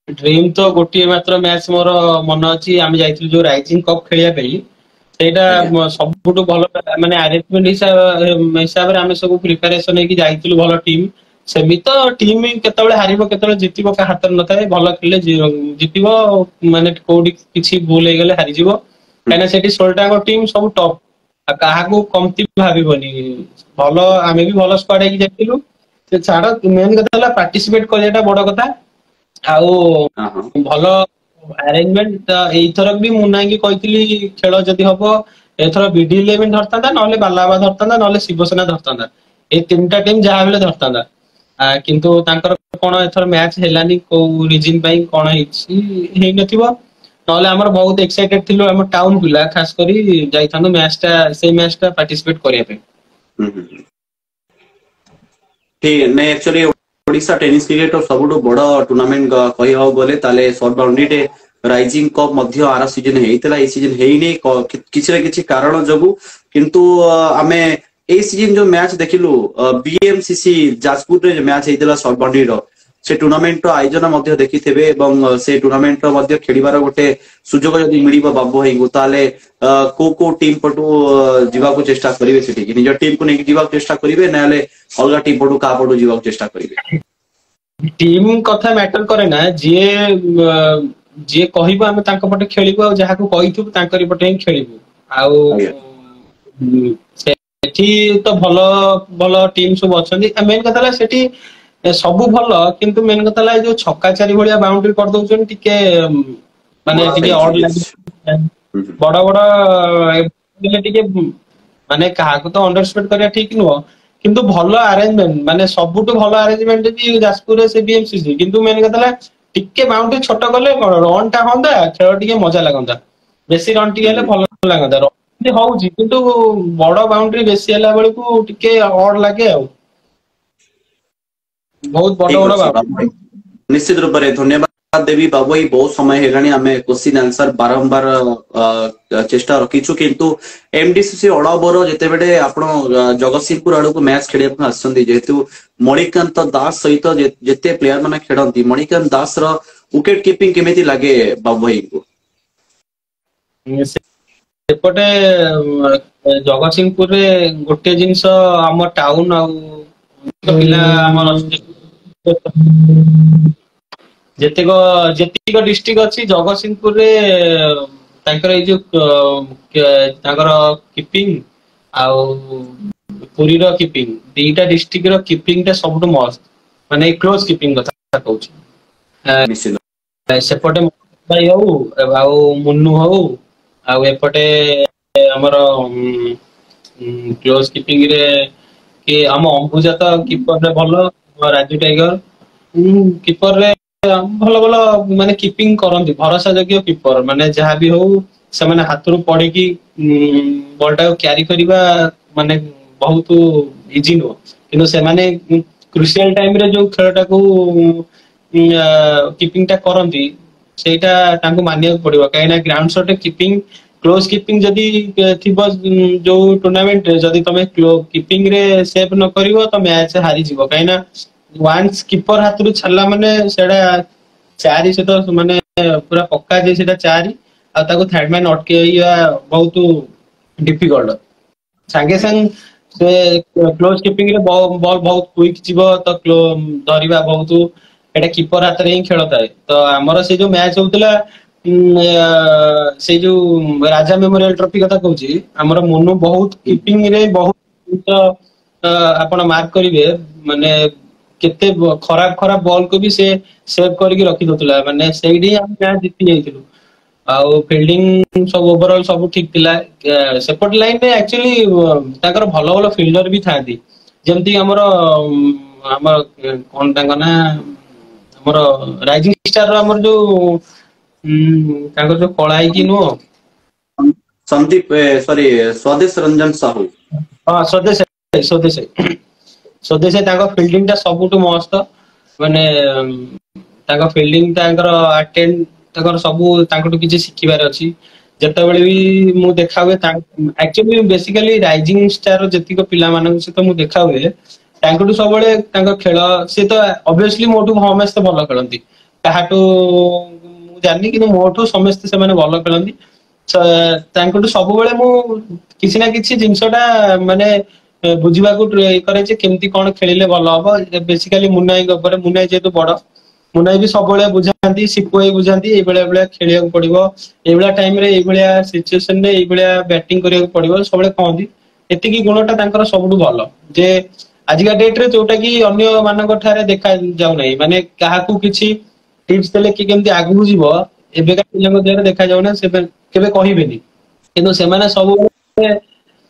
ଡ୍ରିମ ତ ଗୋଟିଏ ମାତ୍ର ମ୍ୟାଚ ମୋର ମନେ ଅଛି ଆମେ ଯାଇଥିଲୁ ଯୋଉ ରାଇଜିଂ କପ୍ ଖେଳିବା ପାଇଁ। ସେଇଟା ଆଜ୍ଞା ସବୁଠୁ ଭଲ ମାନେ ଆରେଞ୍ଜମେଣ୍ଟ ହିସାବରେ ଆମେ ସବୁ ପ୍ରିପାରେସନ ହେଇକି ଯାଇଥିଲୁ ଭଲ ଟିମ୍। ସେମିତି ତ ଟିମ୍ କେତେବେଳେ ହାରିବ କେତେବେଳେ ଜିତିବ କାହା ହାତରେ ନଥାଏ। ଭଲ ଖେଳିଲେ ଜିତିବ ମାନେ କୋଉଠି କିଛି ଭୁଲ ହେଇଗଲେ ହାରିଯିବ। କାହିଁକିନା ସେଠି 16ଟା ଯାକ ଟିମ୍ ସବୁ ଟପ୍ ଆଉ କାହାକୁ କମତି ଭାବିବନି। ଭଲ ଆମେ ବି ଭଲ ସ୍କ୍ୱାଡ ହେଇକି ଯାଇଥିଲୁ। ସେ ଛାଡ ମେନ୍ କଥା ହେଲା ପାର୍ଟିସିପେଟ କରିବାଟା ବଡ କଥା। ଆଉ ହଁ ହଁ ଭଲ ଆରେଞ୍ଜମେଣ୍ଟ ଏଇଥର ବି ମୁନାକି କହିଥିଲି ଖେଳ ଯଦି ହବ ଏଥର BD11 ଧରିଥାନ୍ତା ନହେଲେ ବାଲାବା ଧରିଥାନ୍ତା ନହେଲେ ଶିବସେନା ଧରିଥାନ୍ତା। ଏଇ ତିନିଟା ଟିମ୍ ଯାହା ବଲେ ଧରିଥାନ୍ତା। କିନ୍ତୁ ତାଙ୍କର କଣ ଏଥର ମ୍ୟାଚ ହେଲାନି କୋଉ ରିଜିନ ପାଇଁ କଣ ହେଇଛି ହେଇନଥିବ। ନହେଲେ ଆମର ବହୁତ ଏକ୍ସାଇଟେଡ ଥିଲୁ ଆମ ଟାଉନ ପିଲା ଖାସ କରି ଯାଇଥାନ୍ତୁ ସେଇ ମ୍ୟାଚ ଟା ପାର୍ଟିସିପେଟ କରିବା ପାଇଁ। ହୁଁ ହୁଁ ଠିକ ନାଇଁ ଆକ୍ଚୁଆଲି ଓଡିଶା ଟେନିସ କ୍ରିକେଟ ର ସବୁଠୁ ବଡ ଟୁର୍ଣ୍ଣାମେଣ୍ଟ କହିବାକୁ ଗଲେ ତାହେଲେ ସର୍ଟ ବାଉଣ୍ଡ୍ରିରେ ରାଇଜିଂ କପ୍ ମଧ୍ୟ ଆର ସିଜନ ହେଇଥିଲା। ଏଇ ସିଜନ ହେଇନି କିଛି ନା କିଛି କାରଣ ଯୋଗୁ। କିନ୍ତୁ ଆମେ ଏଇ ସିଜନ ଯୋଉ ମ୍ୟାଚ ଦେଖିଲୁ BMCC ଯାଜପୁରରେ ମ୍ୟାଚ ହେଇଥିଲା ସର୍ଟ ବାଉଣ୍ଡ୍ରିର ସେ ଟୁର୍ଣ୍ଣାମେଣ୍ଟ ର ଆୟୋଜନ ମଧ୍ୟ ଦେଖିଥିବେ ଏବଂ ସେ ଟୁର୍ଣ୍ଣାମେଣ୍ଟ ର ମଧ୍ୟ ଖେଳିବାର ଗୋଟେ ସୁଯୋଗ ଯଦି ମିଳିବ ବାବୁ ଭାଇଙ୍କୁ ତାହେଲେ କୋଉ କୋଉ ଟିମ୍ ପଟୁ ଯିବାକୁ ଚେଷ୍ଟା କରିବେ ସେଠିକି ନିଜ ଟିମକୁ ନେଇକି ଯିବାକୁ ଚେଷ୍ଟା କରିବେ ନହେଲେ ଅଲଗା ଟିମ୍ ପଟୁ କାହା ପଟୁ ଯିବାକୁ ଚେଷ୍ଟା କରିବେ? ଟିମ୍ କଥା ମ୍ୟାଟର କରେ ନା ଯିଏ କହିବ ଆମେ ତାଙ୍କ ପଟେ ଖେଳିବୁ ଆଉ ଯାହାକୁ କହିଥିବୁ ତାଙ୍କରି ପଟେ ହିଁ ଖେଳିବୁ। ଆଉ ଆଜ୍ଞା ସେଠି ତ ଭଲ ଭଲ ଟିମ୍ ସବୁ ଅଛନ୍ତି। ମେନ୍ କଥା ହେଲା ସେଠି ସବୁ ଭଲ କିନ୍ତୁ ମେନ୍ କଥା ହେଲା ଏଇ ଯୋଉ ଛକା ଚାରି ଭଳିଆ ବାଉଣ୍ଡ୍ରି କରିଦଉଛନ୍ତି ଟିକେ ମାନେ ବଡ ଟିକେ ସାଇଜ ଅଡ୍ ୟେସ୍। ଲାଗେ। ବଡ ବଡ ଟିକେ ମାନେ କାହାକୁ ତ ଅଣ୍ଡରଷ୍ଟାଣ୍ଡ କରିବା ଠିକ ନୁହଁ। କିନ୍ତୁ ଭଲ ଆରେଞ୍ଜମେଣ୍ଟ ମାନେ ସବୁଠୁ ଭଲ ଆରେଞ୍ଜମେଣ୍ଟ ଯାଜପୁରରେ ସେ BMCC କିନ୍ତୁ ମେନ୍ କଥା ହେଲା ଟିକେ ବାଉଣ୍ଡ୍ରି ଛୋଟ କଲେ କଣ ରନ୍ ଟା ହଅନ୍ତା ଖେଳ ଟିକେ ମଜା ଲାଗନ୍ତା। ବେଶୀ ରନ୍ ଟିକେ ହେଲେ ଭଲ ଲାଗନ୍ତା। ରନ୍ ହଉଛି କିନ୍ତୁ ବଡ ବାଉଣ୍ଡ୍ରି ବେଶୀ ହେଲା ବେଳକୁ ଟିକେ ଅଡ୍ ଲାଗେ ଆଉ। ବହୁତ ବଡ ଠିକ ବଡ ଅଛି ବାଉଣ୍ଡ୍ରି। ବାବୁ ଭାଇ ନିଶ୍ଚିତ ରୂପରେ ଧନ୍ୟବାଦ ଦେବି ବାବୁ ଭାଇ। ବହୁତ ସମୟ ହେଇଗଲାଣି ଆମେ କ୍ୱେଶ୍ଚିନ୍ ଆନ୍ସର ବାରମ୍ବାର ଚେଷ୍ଟା ରଖିଛୁ କିନ୍ତୁ MDCC ଅଡାବର ଯେତେବେଳେ ଆପଣ ଜଗତସିଂହପୁର ଆଡକୁ ମ୍ୟାଚ ଖେଳିବାକୁ ଆସିଛନ୍ତି ଯେହେତୁ ମଣିକାନ୍ତ ଦାସ ସହିତ ଯେତେ ପ୍ଲେୟାର ମାନେ ଖେଳନ୍ତି ମଣିକାନ୍ତ ଦାସ ର ୱିକେଟ କିପିଙ୍ଗ କେମିତି ଲାଗେ ବାବୁ ଭାଇଙ୍କୁ? ସେପଟେ ଜଗତସିଂହପୁରରେ ଗୋଟେ ଜିନିଷ ଆମ ଟାଉନ ଆଉ ପିଲା ଆମର ଯେତିକ ଡିଷ୍ଟ୍ରିକ୍ଟ ଅଛି ଜଗତସିଂହପୁରରେ ତାଙ୍କର ଏଇ ଯୋଉ ତାଙ୍କର କିପିଙ୍ଗ ଆଉ ପୁରୀର କିପିଙ୍ଗ ଦିଟା ଡିଷ୍ଟ୍ରିକ୍ଟ ର କିପିଙ୍ଗ ଟା ସବୁଠୁ ମସ୍ତ। ମାନେ କ୍ଲୋଜ କିପିଙ୍ଗ କଥା କହୁଛି। ନିଶ୍ଚିତ ସେପଟେ ଭାଇ ହଉ ଆଉ ମୁନୁ ହଉ ଆଉ ଏପଟେ ଆମର କ୍ଲୋଜ କିପିଂରେ କି ଆମ ଅମ୍ବୁଜାତ କିପରରେ ଭଲ ରାଜୁ ଟାଇଗର କିପରରେ ଭଲ ଭଲ ମାନେ କିପିଙ୍ଗ କରନ୍ତି ଭରସା ଯୋଗ୍ୟ କିପର ମାନେ ଯାହାବି ହଉ ସେମାନେ ହାତରୁ ପଡିକି ବଲ ଟାକୁ କ୍ୟାରି କରିବା ମାନେ ବହୁତ ଇଜି ନୁହଁ କିନ୍ତୁ ସେମାନେ କୃସିଆଲ ଟାଇମରେ ଯୋଉ ଖେଳଟାକୁ କିପିଙ୍ଗ ଟା କରନ୍ତି ସେଇଟା ତାଙ୍କୁ ମାନିବାକୁ ପଡିବ କାହିଁକିନା ground shot keeping close keeping ଯଦି ଥିବ ଯୋଉ ଟୁର୍ଣ୍ଣାମେଣ୍ଟରେ ଯଦି ତମେ କିପିଂରେ ସେଭ ନ କରିବ ତ ମ୍ୟାଚ ହାରିଯିବ କାହିଁକି ନା ୱାନ୍ସ କିପର ହାତରୁ ଛାଡିଲା ମାନେ ସେଇଟା ଚାରି ସହିତ ମାନେ ପୁରା ପକ୍କା ଯେ ସେଇଟା ଚାରି ଆଉ ତାକୁ ଥାର୍ଡମ୍ୟାନ ଅଟକେଇବା ବହୁତ ଡିଫିକଲ୍ଟ ସାଙ୍ଗେ ସାଙ୍ଗେ ସେ କ୍ଲୋଜ କିପିଂରେ ବଲ୍ ବହୁତ କୁଇକ ଯିବ ତ ଧରିବା ବହୁତ ଏଇଟା କିପର ହାତରେ ହିଁ ଖେଳ ଥାଏ ତ ଆମର ସେ ଯୋଉ ମ୍ୟାଚ ହଉଥିଲା से जो राजा मेमोरियल ट्रॉफी कथा कहूँ आमर मोनू बहुत कीपिंग रे बहुत आपण मार्क करेंगे माने केते खराब खराब बॉल को भी से सेव करके रखी दउतला माने सेडी हम मैच जीती जाइथिलु आउ फील्डिंग सब ओवरऑल सब ठीक थिला सेपट लाइन में एक्चुअली ताकर भलो भलो फील्डर भी थांती जेमती हमर हमर कोन तांग ना हमर राइजिंग स्टार रो हमर जो तांकर जो कळाई की नो संदीप सॉरी स्वदेश रंजन साहू हां स्वदेश स्वदेश स्वदेश तांकर फील्डिंग ता सबुटु मस्त माने तांकर फील्डिंग तांकर अटेंड तांकर सबु तांकटु किछि सिखिबार अछि जेतेबेले भी मु देखा हुए एक्चुअली बेसिकली राइजिंग स्टार जतिक पिला मानन से तो मु देखा हुए तांकटु सबले तांकर खेल से तो ऑब्वियसली मोटु समस्त भलो खेलंती ताहाटु मु जानि कि मोटु समस्त से माने भलो खेलंती तांकटु सब बेले मु किछि ना किछि जिंसटा माने बुझिबा को ट्राई करे जे केमती कोन खेलिले भलो हबो बेसिकली मुन्नाई के ऊपर मुन्नाई जेतु बड़ मुन्नाई भी सब बेले बुझांती सिपुई बुझांती ए बेले बेले खेलिया को पड़िबो ए बेला टाइम रे ए बेला सिचुएशन रे ए बेला बैटिंग करिया को पड़िबो सब बेले कहंती एतिकी गुणटा तांकर सबटु भलो जे आजिका डेट रे जोटा कि अन्य मानक ठारे देखा जाउ नै माने काहाकू किछि टिप्स देले कि केमती आगु जीवो एबेका पिलांग देरे देखा जाउ ना से केबे कहिबेनी किंतु से माने सब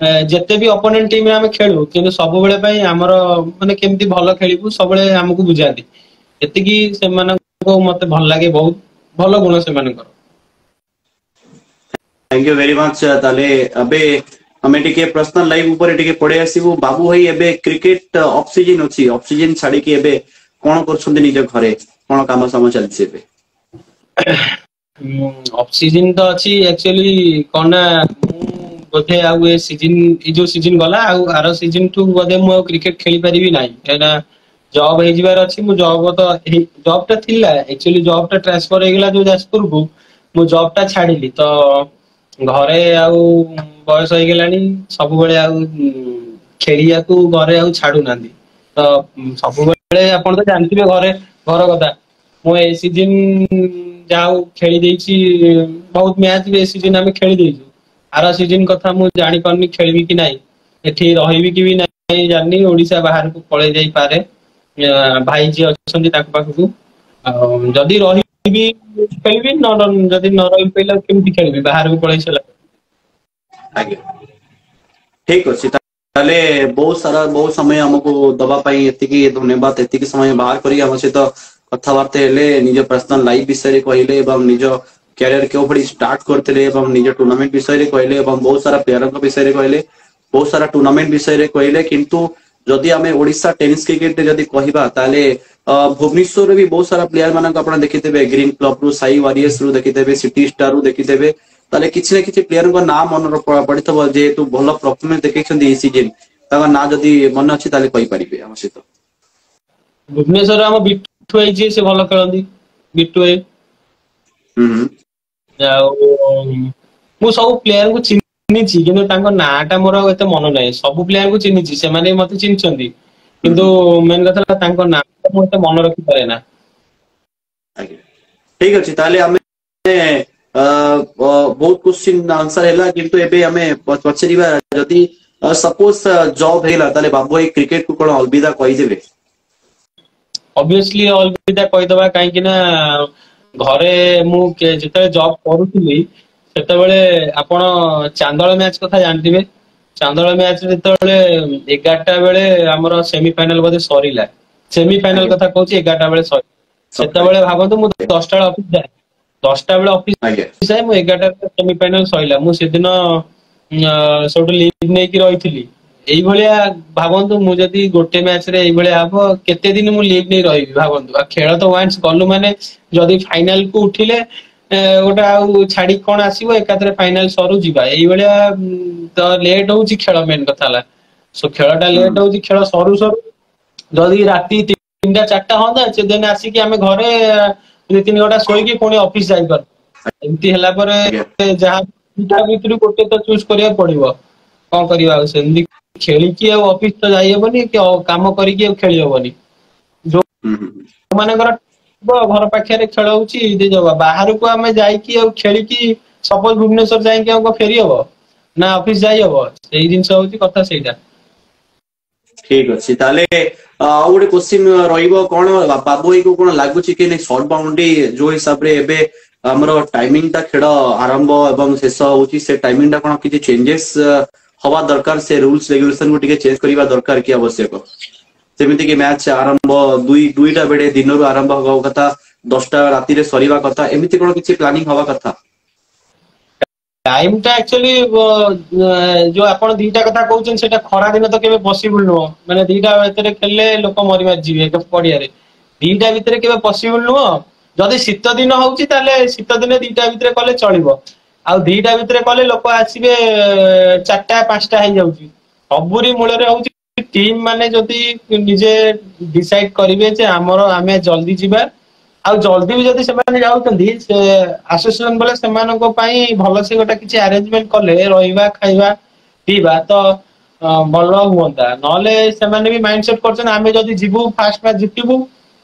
जेते भी ओपोनेंट टीम रे हम खेलु किंतु सब बेले पई हमर माने केमती भलो खेलिबु सब बेले हमकु बुझाती एतिकी से मानको मते भल लागे बहुत भलो गुण से मानकर थैंक यू वेरी मच ताले अबे हमें टिके पर्सनल लाइफ ऊपर टिके पड़े आसीबु बाबू भाई एबे क्रिकेट ऑफ सीजन अछि ऑफ सीजन छाडी के एबे कोन करछुंदी निज घरे कोन काम सम चलछि एबे ऑफ सीजन तो अछि एक्चुअली कोना बोधे आउ ए सीजन ई जो सीजन गला आउ आरो सीजन टू बोधे मु क्रिकेट खेली परिबी नाही एना जॉब हे जिबार अछि मु जॉब तो जॉब ता थिला एक्चुअली जॉब ता ट्रांसफर हे गेला जो जाजपुर को मु जॉब ता छाडिली तो घरे आउ बयस हो गेलानी सब बेले आउ खेलिया को घरे आउ छाडू नांदी तो सब बेले आपण तो जानथिबे घरे घर कथा मु ए सीजन जाऊ खेली देछि बहुत मैच भी ए सीजन हम खेली देछु आरा सीजन कथा मु जानि पारनी खेलबी कि नाही एठी रहिबी कि भी नाही जानि ओडिसा बाहर को पळे जाई पारे भाई जी अछंती ताक पाखु जदी रहिबी खेलबी न जदी न रहि पेला केमति खेलबी बाहर को पळे छला आगे ठीक अछि ताले बहुत समय हमको दबा पाई एतिकी धन्यवाद एतिकी समय बाहर करी हम से तो कथा बार्ता हेले निज पर्सनल लाइफ विषय रे कहिले एवं निज कैरियर के ऊपर स्टार्ट करथिले एवं निज टूर्नामेंट विषय रे कहिले एवं बहुत सारा प्लेयर के विषय रे कहिले बहुत सारा टूर्नामेंट विषय रे कहिले किंतु जदि आमे ओडिसा टेनिस क्रिकेट रे जदि कहिबा ताले भुवनेश्वर रे भी बहुत सारा प्लेयर मानक आपण देखितेबे ग्रीन क्लब रु साई वॉरियर्स रु देखितेबे सिटी स्टार रु देखितेबे ताले किछि ना किछि प्लेयर को नाम मन पडितबो जेतु भलो परफॉर्मेंस देखैछन्ती ई सीजन ताका ना जदि मन अछि ताले कहि परिबे हम सहित भुवनेश्वर हम बिट्टू आई जे से भलो खेलंदी बिट्टू आई मु सब प्लेयर को चिन्हिछि किंतु तांको नाटा मोर एते मन नै सब प्लेयर को चिन्हिछि से माने मते चिन्हछन्ती किंतु मेन कथा तांको नाटा मो एते मन रखि पारे ना ठीक अछि ताले हमें बहुत क्वेश्चन आंसर हैला किंतु एबे हमें पछरिबा जदी सपोज जॉब हैला ताले बाबू भाई क्रिकेट को कोन अलविदा कहि देबे ऑब्वियसली अलविदा कहि दबा काहे कि ना घरे मु जेते जॉब करूथली सेते बेले आपण चांदळ मैच कथा जानथिबे चांदळ मैच जेते 11टा बेले हमर सेमीफाइनल बदे सरीला सेमीफाइनल कथा कहूची 11टा बेले सरी सेते बेले भाबंतु मु 10टा बेले ऑफिस जाय 10टा बेले ऑफिस जाय मु 11टा सेमीफाइनल सरीला मु सेदिन सोटो लीव नै कि रहिथिली एई भलिया भाबंतु मु जदी गोटे मैच रे एई भलिया हबो केते दिन मु लीव नै रहिबी भाबंतु आ खेल तो वांस गलु माने जदी फाइनल को उठिले ओटा आउ छाडी कोन आसीबो एकातरे फाइनल सरू जिबा एई भलिया तो लेट होउची खेल मेन कथाला सो खेलटा लेट होउची खेल सरू सरू जदी राती 3टा 4टा होंदा से दिन आसी कि हमें घरे 2-3 घंटा सोई कि पुणी ऑफिस जाई पर एमती हला पर जहां दुटा भीतर गोटे तो चूज करिया पड़िबो कोन करिवा सेंदी खेली कि ऑफिस तो जाई हेबनी कि काम करी कि खेली हेबनी जो मानकर घर पाखे खेल हो बाहर को आम जाकि सपोज भुवनेश्वर जाकि फेरी हम ना ऑफिस जाई हम से जिनस हूँ कथा से ठीक अच्छी ताले गोटे क्वेश्चन रहिबो कोन बाबू को कोन लागुची कि शॉर्ट बाउंड्री जो हिसाब रे एबे हमरो टाइमिंग ता खेल आरंभ एवं शेष होची से टाइमिंग ता कोन किछि चेंजेस हवा दरकार से रूल्स रेगुलेशन को टिके चेंज करबा दरकार कि आवश्यक जेमिति कि मैच आरंभ दुईटा बेडे दिन रु आरंभ होगा कथा 10टा राति रे सरीबा कथा एमिति कोन किछि प्लानिंग हवा कथा टाइम टा एक्चुअली जो आपण दीटा कथा कहउछन सेटा खरा दिन तो केबे पॉसिबल नो माने दीटा भीतर खेलले लोक मरि मार जीवे एक पडिया रे दीटा भीतर केबे पॉसिबल नो जदि शीत दिन होउची ताले शीत दिन दीटा भीतर कले चलिबो आ दीटा भीतर कले लोक आसीबे 4टा 5टा हे जाउची सबुरी मूल रे होउची टीम माने जदि निजे डिसाइड करिवे जे हमरो आमे जल्दी जीवा आ जल्दी भी जदि सेमाने जाउतंदी से एसोसिएशन बोले सेमानको पई भलो से गोटा किछि अरेंजमेंट कले रहिबा खाइबा पीबा तो भलो हुंता नले सेमाने भी माइंडसेट करछन आमे जदि जीवु फास्ट मैच जितिबु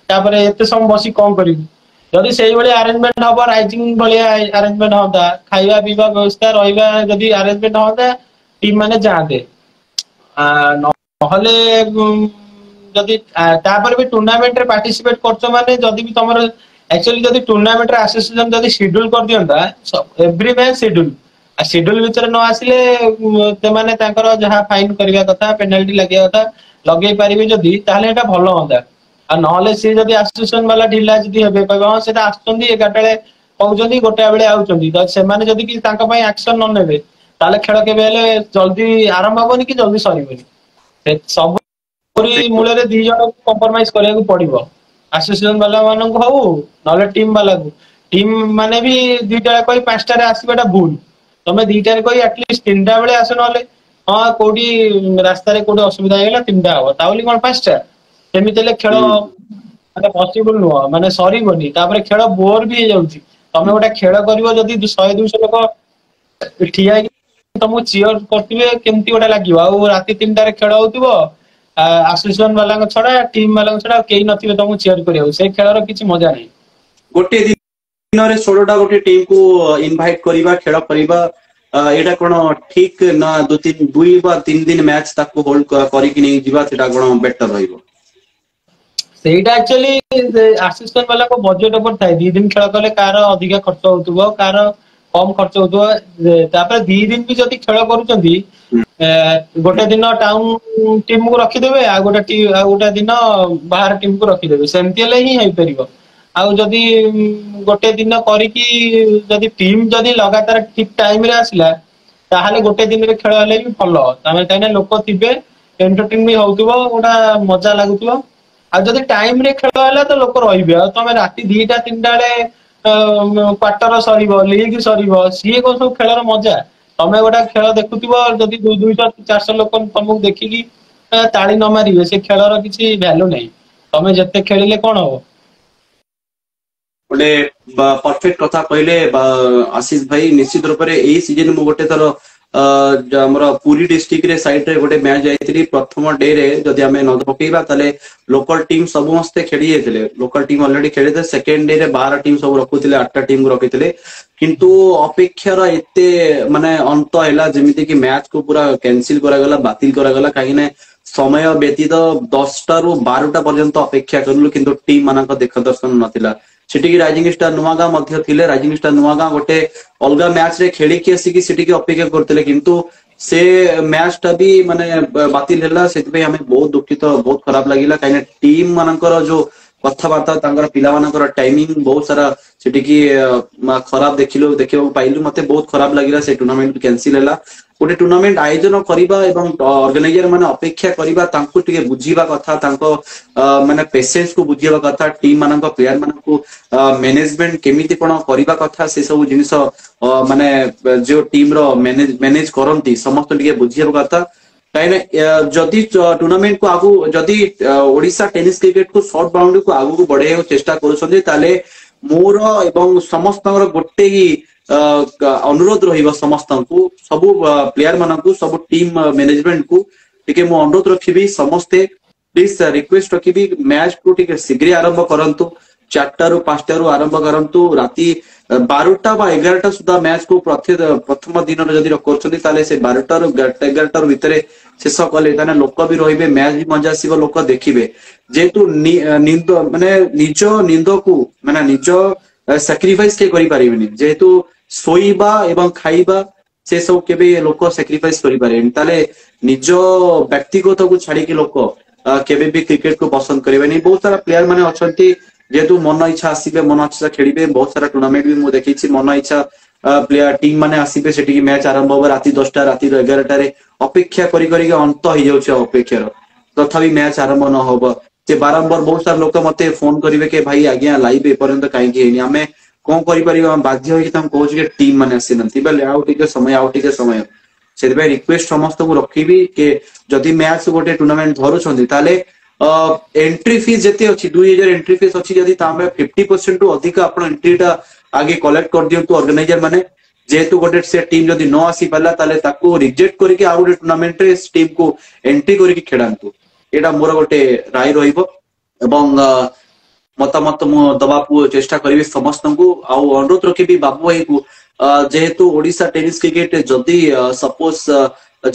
तापरे एते सम बसी कोन करिबु जदि सेही भली अरेंजमेंट हबो राइजिंग भली अरेंजमेंट होता खाइबा पीबा व्यवस्था रहिबा जदि अरेंजमेंट होता टीम माने जाते नहले जदि तापर भी टूर्नामेंट रे पार्टिसिपेट करछो माने जदि भी तमर एक्चुअली जदि टूर्नामेंट रे एसोसिएशन जदि शेड्यूल कर दियंता एवरी मैच शेड्यूल आ शेड्यूल भीतर न आसिले ते माने तांकर जहा फाइन करिया कथा पेनल्टी लागिया कथा लगेई पारिबे जदि ताले एटा भलो होता आ नहले से जदि एसोसिएशन वाला ढिला जदि हेबे कहबा हां सेटा आछंदी 11 बेले कहउचंदी गोटा बेले आउचंदी त से माने जदि कि तांका पई एक्शन न नेबे ताले खेल केबे हेले जल्दी आरंभ होबनी कि जल्दी सरीबनी से सब पूरी मूल रे दी जण कंप्रोमाइज करिया को पड़िबो एसोसिएशन वाला मानन को हो नले टीम वाला को टीम माने भी दुईटा कोई 5टा रे आसीबाटा भूल तमे दुईटा रे कोई एटलीस्ट 3टा बेले आसे नले हां कोडी रास्ता रे कोडी असुविधा हेला 3टा हो तावली कोन 5टा सेमितेले खेल माने पॉसिबल नो माने सरीबनी तापर खेल बोर भी हे जाउची तमे गोटा खेल करिवो जदी 100 200 लोक ठिया तुमको चियर करथिबे केमती गोटा लागिवो आ राती 3टा रे खेल होतिबो एसोसिएशन वाला छड़ा टीम वाला छड़ा केही नथिबे तुमको चियर करियो से खेलर किछि मजा नै गोटे दिन रे 16टा गोटे टीम को इनवाइट करिबा खेल करिबा एटा कोन ठीक ना 2 बा 3 दिन मैच ताको होल्ड करी कि नै जीवा सेटा कोन बेटर रहिबो सेटा एक्चुअली एसोसिएशन वाला को बजट ऊपर थाई 2 दिन खेल कले कार अधिक खर्च होतबो कार कम खर्च होतबो तापर 2 दिन भी जदी खेल करूचंदी गोटे दिन टाउन टीम को रखी देबे आ गोटे दिन बाहर टीम को रखी देबे सेमती ले ही हेई परिबो आ जदी गोटे दिन करी कि जदी टीम जदी लगातार ठीक टाइम रे आसिला ताहाले गोटे दिन रे खेल हेले भी भलो तमे काइना लोक थिबे एंटरटेन भी होतबो गोटा मजा लागुतबो आ जदी टाइम रे खेल होला तो लोक रहिबे तमे राती 2टा 3टा रे क्वार्टर सरीबो लीग सरीबो सीए को सब खेलर मजा तमे गोटा खेल देखुथिबो जदी 200 400 लोक तुमको देखिकी ताली न मारिबे से खेलर किछि वैल्यू नै तमे जत्ते खेलिले कोन हो गोटे परफेक्ट कथा कहले आशीष भाई निश्चित रूप से एई सीजन मु गोटे थर हमर पुरी डिस्ट्रिक्ट रे साइड रे गोटे मैच जाईतली प्रथम डे रे जदी हमें न पकेइबा तले लोकल टीम सबमस्ते खेली जेतले लोकल टीम ऑलरेडी खेली थे सेकंड डे रे 12 टीम सब रखुतिले 8टा टीम को रखितिले किंतु अपेक्षार एते माने अंत हैला जेमिति कि मैच को पूरा कैंसिल करा गला बातिल करा गला काहे समय व्यतीत 10टा रु 12टा पर्यंत अपेक्षा करलु किंतु टीम मानक देख दर्शन नथिला सेटिकी राइजिंग स्टार नुआगां मध्य थिले राइजिंग स्टार नुआगां गोटे अलगा मैच रे खेली के आसी कि सेटिकी अपेक्षा करथिले किंतु से मैच टा भी माने बातिल हैला सेति पे हमें बहुत दुखित बहुत खराब लागिला काहे टीम मानकर जो कथाबार्ता तांगर पिला मानकर टाइमिंग बहुत सारा सेटिकी खराब देखियो पाइलु मते बहुत खराब लागिला से टूर्नामेंट कैंसिल हैला गोटे टूर्नामेंट आयोजन करिबा एवं ऑर्गेनाइजर माने अपेक्षा करिबा तांको टिके बुझीबा कथा तांको माने पेशेंस को बुझीबा कथा टीम मानक प्लेयर मानक मैनेजमेंट केमिति कोन करिबा कथा से सब जिनिस माने जो टीम रो मैनेज करंती समस्त टिके बुझीबा कथा काहे जदी टूर्नामेंट को आगु जदी ओडिशा टेनिस क्रिकेट को शॉर्ट बाउंड्री को आगु को बढ़े चेष्टा करूछन्ती ताले मोर एवं समस्तଙ୍କର गोटे ही अनुरोध रहिबा समस्तଙ୍କୁ सब प्लेयर मानकु सब टीम मैनेजमेंट को टिके मो अनुरोध रखिबी समस्ते प्लीज रिक्वेस्ट रखिबी मैच को टिके शीघ्र आरंभ करंतु 4टा ରୁ 5टा ରୁ आरंभ करंतु राति 12टा बा 11टा सुधा मैच को प्रथम दिन जदि करछन्ती ताले से 12टा ରୁ 11टा ରୁ भितरे शेष कले ताने लोक भी रहिबे मैच भी मजा आसीबो लोक देखिबे जेतु निंद माने निज निंद को माने निज सैक्रिफाइस के करि परिबेनी जेतु सोईबा एवं खाइबा से सब केबे लोक सैक्रिफाइस करि परिबेनी ताले निज व्यक्तिगत को छाड़ी के लोक केबे भी क्रिकेट को पसंद करेबेनी बहुत सारा प्लेयर माने अछंती जेतु मन इच्छा आसीबे मन इच्छा खेलिबे बहुत सारा टूर्नामेंट भी मु देखिछि मन इच्छा प्लेयर टीम माने आसीबे सेठी मैच आरंभ हो राति 10टा राति 11टा रे अपेक्षा करी करी अंत हो जाउछ अपेक्षा तथापि मैच आरंभ न होबो जे बारंबार बहुत सारा लोक मते फोन करिवे के भाई आज्ञा लाइव एपर्यंत काई कि हेनी हमें कोन करि परिबा बाध्य होई तम कहू जे टीम माने आसीनंती बेले आउ टिके समय से रिक्वेस्ट समस्त को रखिबी के जदि मैच गोटे टूर्नामेंट धरुछंती ताले एंट्री फीस जते अछि 2000 एंट्री फीस अछि जदि तामे 50% टू अधिक आपण एंट्रीटा आगे कलेक्ट कर दियंतु ऑर्गेनाइजर माने जेतु गोटे से टीम जदि न आसी पाला ताले ताको रिजेक्ट करके आ गोटे टूर्नामेंट रे टीम को एंट्री करके खेलांतु एटा मोर गोटे राय रहिबो एवं मतामत मु दबापु चेष्टा करिवे समस्त को आ अनुरोध रखिबी बाबू भाई को जेहेतु ओडिशा टेनिस क्रिकेट जदि सपोज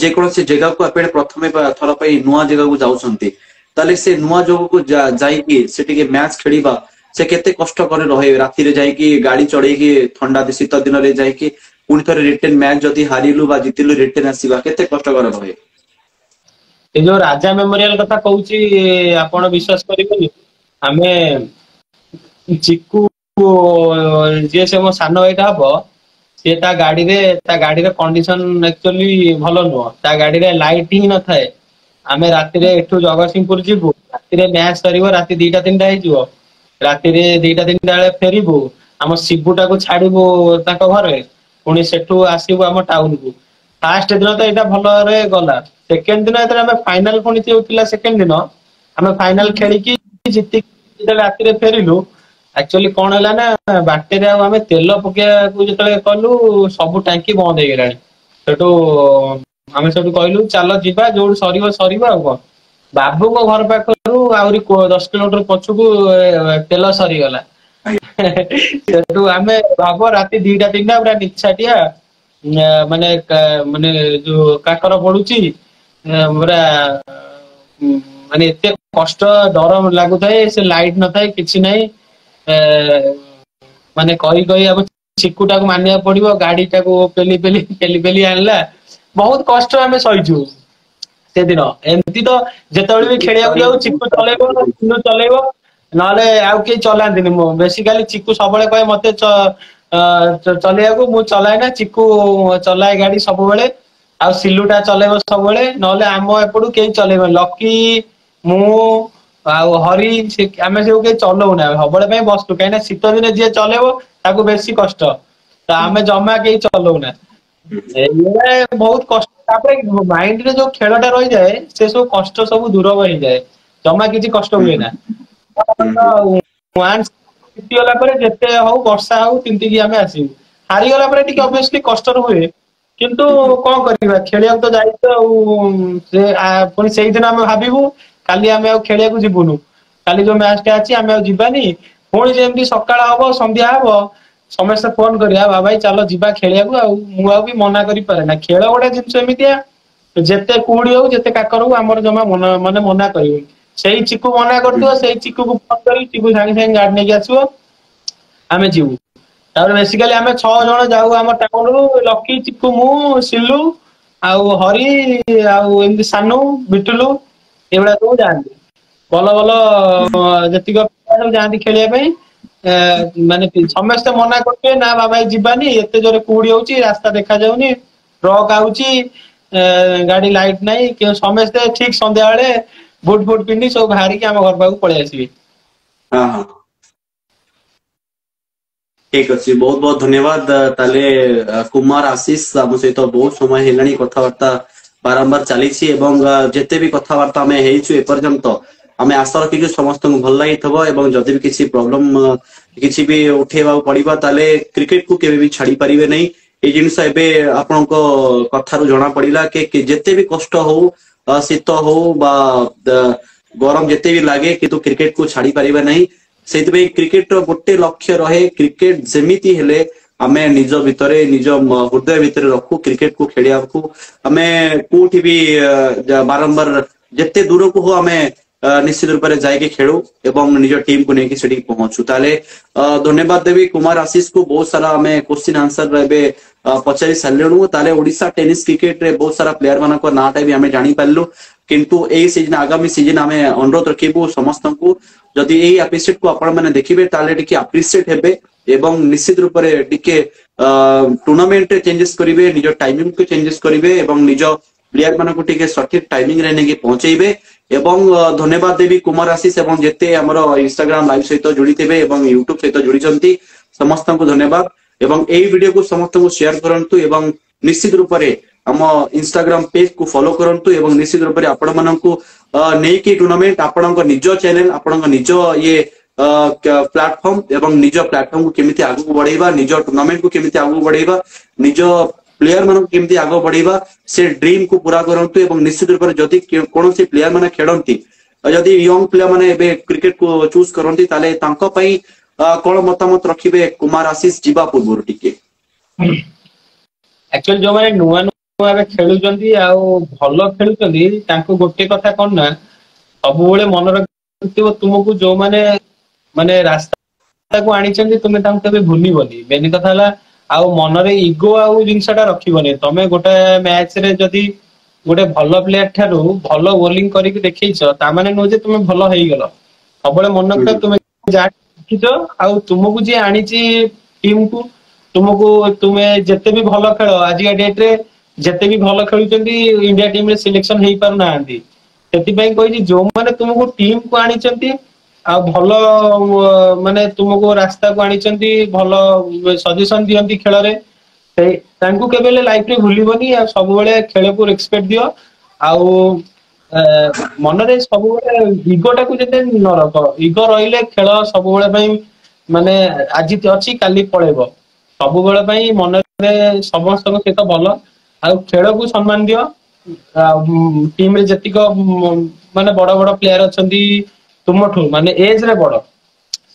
जे कोनसे जगह को आपण प्रथमे थर पई नुवा जगह को जाउछंती ताले से नुवा जगह को जाईकी सेठी के मैच खेलिबा से केते कष्ट करे रहे राति रे जाईकी गाड़ी चढ़ेकी ठंडा शीत दिन रे जाईकी पुनी थरे रिटर्न मैच जदि हारिलु बा जितिलु रिटर्न आसीबा केते कष्ट करे रहे ए जो राजा मेमोरियल कथा कहूची आपण विश्वास करिबनी हमें चिक्कू जे से मो सानो भाईटा हबो से ता गाड़ी रे कंडीशन एक्चुअली भलो नुह ता गाड़ी रे लाइट ही न थाए आमे राति रे एठू जगतसिंहपुर जीवु राति रे मैच सरीबो राति 2टा 3टा हिजो राति रे 2टा 3टा बेले फेरिबु हम शिबुटा को छाड़िबु ताको घरे पुणी सेठू आसीबु हम टाउन को फर्स्ट दिन तो एटा भलो रे गला सेकंड दिन एतरे हमें फाइनल पुणी थिउतिला सेकंड दिन हमें फाइनल खेली की जिति राति रे फेरिलु एक्चुअली कौन है ना बाटे आम तेल पकड़ा जो कलु सब टांकी बंद हो गलानी सेठू आम सब कहलु चल जीवा जो सर सर आ बाबू को घर पाखु आहरी 10 किलोमीटर पछकू तेल सरीगला सेठू आम भाव राति 2टा 3टा पूरा निछाटिया माने माने जो काकर पड़ुची पूरा माने एते कष्ट डर लगु थाए से लाइट न थाए किछि नहीं माने कही कही अब चिक्कुटा को मानिया पड़िबो गाड़ीटा को पेली आनला बहुत कष्ट आमे सहिचु से दिन एमती तो जेतबेले भी खेलिया जाऊ चिक्कु चलेबो नाले आउ के चलांदिनी मो बेसिकली चिक्कु सबले कहे मते चलेया को मु चलाए ना चिक्कु चलाए गाड़ी सब बेले आ सिल्लुटा चलेबो सब बेले नाले आम एपडू के चलेबो लकी मु आउ हरी से आमे से के चलौ ना सबले पे बसतु कहीं ना शीत दिन जे चलेबो ताको बेसी कष्ट तो आमे जमा के चलौ ना ए बहुत कष्ट तापरे माइंड रे जो खेलटा रही जाए से सब कष्ट सब दूर हो जाए जमा किछि कष्ट हुए ना वांस जीतिगला परे जेते हो वर्षा हो तिंती की आमे आसी हारी गला परे टिक ऑब्वियसली कष्ट हुए किंतु कोन करबा खेलिया तो जाई तो से पुनी सेही दिन आमे भाबिबू काली आमे आ खेलिया को जीवनु काली जो मैच टा अछि आमे आ जीवानी पुणी जेमती सकाळ हबो संध्या हबो समस्त फोन करिया बाबाई चलो जीवा खेलिया को आ मु आ भी मना करि पारे ना खेल गोडा जिंस एमितिया जेते कुडी हो जेते काकर हो हमर जमा माने मना करियो सेही चिकू मना करतो सेही चिकू को फोन करी चिकू संगे संगे गाड़ी ने आसीबो आमे जीवु तापर बेसिकली आमे 6 जण जाऊ हम टाउन रो लकी चिकू मु सिल्लू आउ हरी आउ एमती सानू बिटुलू एवडा तो जानती भल भल जतिक जाती खेलिया माने समस्त मना करते ना बाबा जीवानी एते जोरे कुड़ी होची रास्ता देखा जाउनी ट्रक आउची गाड़ी लाइट नाही के समस्त ठीक संध्या बेले बुट बुट पिंडी सब बाहरी के हम घर पाखु पळे आसीबी हां हां ठीक अछि बहुत बहुत धन्यवाद ताले कुमार आशीष हम सहित बहुत समय हेलानी कथावार्ता बारंबार चली एवं जेते भी कथावार्ता में हेइछु ए पर्यंत आमे आशा रखी कि समस्त को भल लागि थबो एवं जदि भी किसी प्रॉब्लम किसी भी उठेबा पड़िबा ताले क्रिकेट को केबे भी छाड़ी परिबे नहीं ए जिंस एबे आपन को कथारु जणा पड़िला के जेते भी कष्ट हो शीत हो बा गरम जेते भी लागे किंतु क्रिकेट को छाड़ी परिबे नहीं से क्रिकेट गोटे लक्ष्य रहे क्रिकेट जेमिति हेले आमे निज भितरे निज हृदय भितरे रखू क्रिकेट को खेलिया को आमे कोठी भी बारंबार जत्ते दूर को हो आमे निश्चित रूप से जाके खेलू एवं निज टीम को लेकिन सेठी पहुंचू ताले धन्यवाद देवी कुमार आशीष को बहुत सारा आमे क्वेश्चन आंसर एबे पचारि सारलेणु ताले ओडिशा टेनिस क्रिकेट रे बहुत सारा प्लेयर मानको नाटा भी आमे जानि पारलु किंतु एई सीजन आगामी सीजन आमे अनुरोध रखिबु समस्त को जदि एई एपिसोड को आपण माने देखिबे ताले टिके एप्रिशिएट हेबे एवं निश्चित रूप से टिके टूर्नामेंट चेंजेस करिवे निज टाइमिंग को चेंजेस करिवे एवं निज प्लेयर मानको टिके सठिक टाइमिंग रे नेकी पहुंचेइबे एवं धन्यवाद देवी कुमार आशीष एवं जेते हमर इंस्टाग्राम लाइव सहित जोड़ी थे एवं यूट्यूब सहित जोड़ी चंती समस्त को धन्यवाद एवं एई वीडियो को समस्त को शेयर करंतु एवं निश्चित रूप से हम इंस्टाग्राम पेज को फॉलो करंतु एवं निश्चित रूप से आपण माननकु नेकी टूर्नामेंट आपणक निज चैनल आपणक निज ये प्लेटफॉर्म एवं निज प्लेटफॉर्म को केमिति आगु बढ़ाइबा निज टूर्नामेंट को केमिति आगु बढ़ाइबा निज प्लेयर मानक केमिति आगु बढ़ाइबा से ड्रीम को पूरा करंतु एवं निश्चित रूप से जदि कोनोसी प्लेयर माने खेलंती जदि यंग प्लेयर माने एबे क्रिकेट को चूज करंती ताले तांको पई कोन मतामत रखिबे कुमार आशीष जीवा पूर्व टिके एक्चुअली जो माने नुवा नुवा खेलुचंदी आ भलो खेलुचंदी तांको गोटे कथा कोन ना सब बेले मन रखिबो तुमको जो माने माने रास्ता को आनिचंदी तुमे तांको तबे भूलिबनी मेन कथा हला आउ मनरे इगो आउ जिनसटा रखिबनी तमे गोटे मैच रे जदी गोटे भलो प्लेयर ठारू भलो बॉलिंग करिक देखैछ ता माने नो जे तुमे भलो हेई गेलो सबले मन रख तुमे जा देखिछ आउ तुमको जे आनिची टीम को तुमको तुमे जत्ते भी भलो खेलो आज का डेट रे जत्ते भी भलो खेलुचंदी इंडिया टीम रे सिलेक्शन हेई पार नांदी सेति पई कोइ जो माने तुमको टीम को आनिचंती आ भलो माने तुमको रास्ता को आनिचंती भलो सजेशन दियंती खेल रे तांको केबेले लाइफ रे भूलिबनी आ सब बेले खेल को रिस्पेक्ट दियो आउ मन रे सब बेले इगोटा को जते न रखो इगो रहिले खेल सब बेले पई माने आज अछि काली पळेबो सब बेले पई मन रे समस्त को सेत भलो आ खेल को सम्मान दियो टीम रे जतिको माने बड़ बड़ प्लेयर अछंती तुमठू माने एज रे बड़